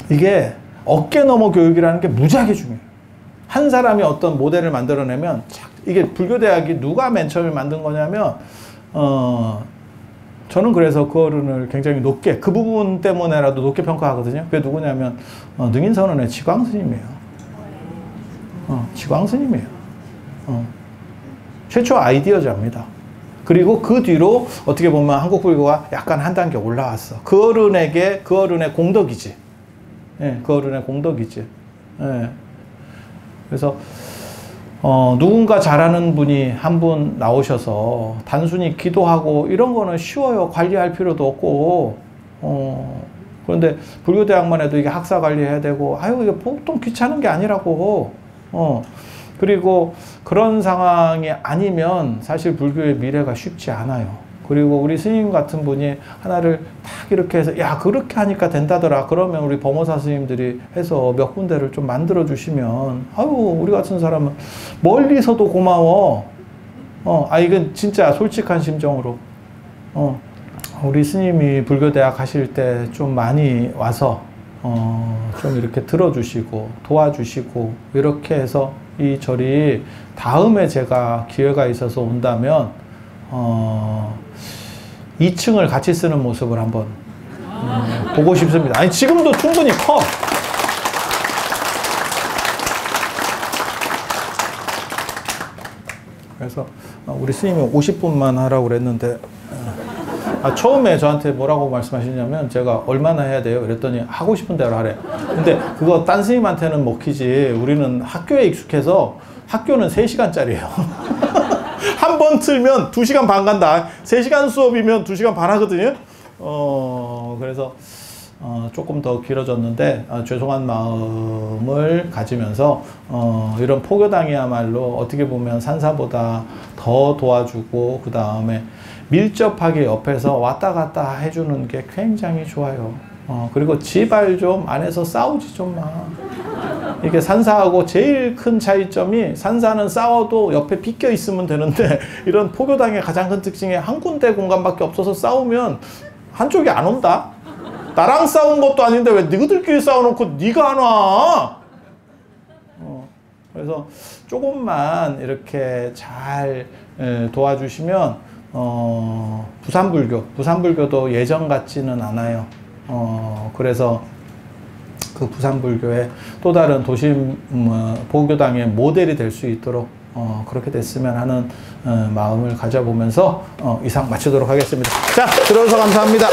이게 어깨너머 교육이라는 게 무지하게 중요해요. 한 사람이 어떤 모델을 만들어내면, 이게 불교대학이 누가 맨 처음에 만든 거냐면, 저는 그래서 그 어른을 굉장히 높게, 그 부분 때문에라도 높게 평가하거든요. 그게 누구냐면 능인선언의 지광스님이에요. 지광스님이에요. 최초 아이디어자입니다. 그리고 그 뒤로 어떻게 보면 한국 불교가 약간 한 단계 올라왔어. 그 어른에게, 그 어른의 공덕이지. 그 어른의 공덕이지. 그래서 누군가 잘하는 분이 한 분 나오셔서 단순히 기도하고 이런 거는 쉬워요. 관리할 필요도 없고. 그런데 불교대학만 해도 이게 학사 관리해야 되고, 아유, 이게 보통 귀찮은 게 아니라고. 그리고 그런 상황이 아니면 사실 불교의 미래가 쉽지 않아요. 그리고 우리 스님 같은 분이 하나를 딱 이렇게 해서, 야, 그렇게 하니까 된다더라. 그러면 우리 범호사 스님들이 해서 몇 군데를 좀 만들어 주시면, 아유, 우리 같은 사람은 멀리서도 고마워. 이건 진짜 솔직한 심정으로. 우리 스님이 불교대학 하실 때 좀 많이 와서, 좀 이렇게 들어주시고, 도와주시고, 이렇게 해서 이 절이 다음에 제가 기회가 있어서 온다면, 2층을 같이 쓰는 모습을 한번 보고 싶습니다. 아니, 지금도 충분히 커. 그래서 우리 스님이 50분만 하라고 그랬는데, 처음에 저한테 뭐라고 말씀하시냐면 제가 얼마나 해야 돼요? 그랬더니 하고 싶은 대로 하래. 근데 그거 딴 스님한테는 먹히지, 우리는 학교에 익숙해서 학교는 3시간짜리예요. 한 번 틀면 2시간 반 간다. 3시간 수업이면 2시간 반 하거든요. 그래서 조금 더 길어졌는데 죄송한 마음을 가지면서 이런 포교당이야말로 어떻게 보면 산사보다 더 도와주고, 그 다음에 밀접하게 옆에서 왔다 갔다 해주는 게 굉장히 좋아요. 그리고 제발 좀 안에서 싸우지 좀 마. 이게 산사하고 제일 큰 차이점이, 산사는 싸워도 옆에 비껴 있으면 되는데, 이런 포교당의 가장 큰 특징이 한 군데 공간밖에 없어서 싸우면 한쪽이 안 온다? 나랑 싸운 것도 아닌데 왜 너희들끼리 싸워놓고 네가 안 와? 그래서 조금만 이렇게 잘 도와주시면, 부산불교도 예전 같지는 않아요. 그래서 그 부산불교의 또 다른 도심 보교당의 모델이 될 수 있도록 그렇게 됐으면 하는 마음을 가져보면서 이상 마치도록 하겠습니다. 자, 들어주셔서 감사합니다.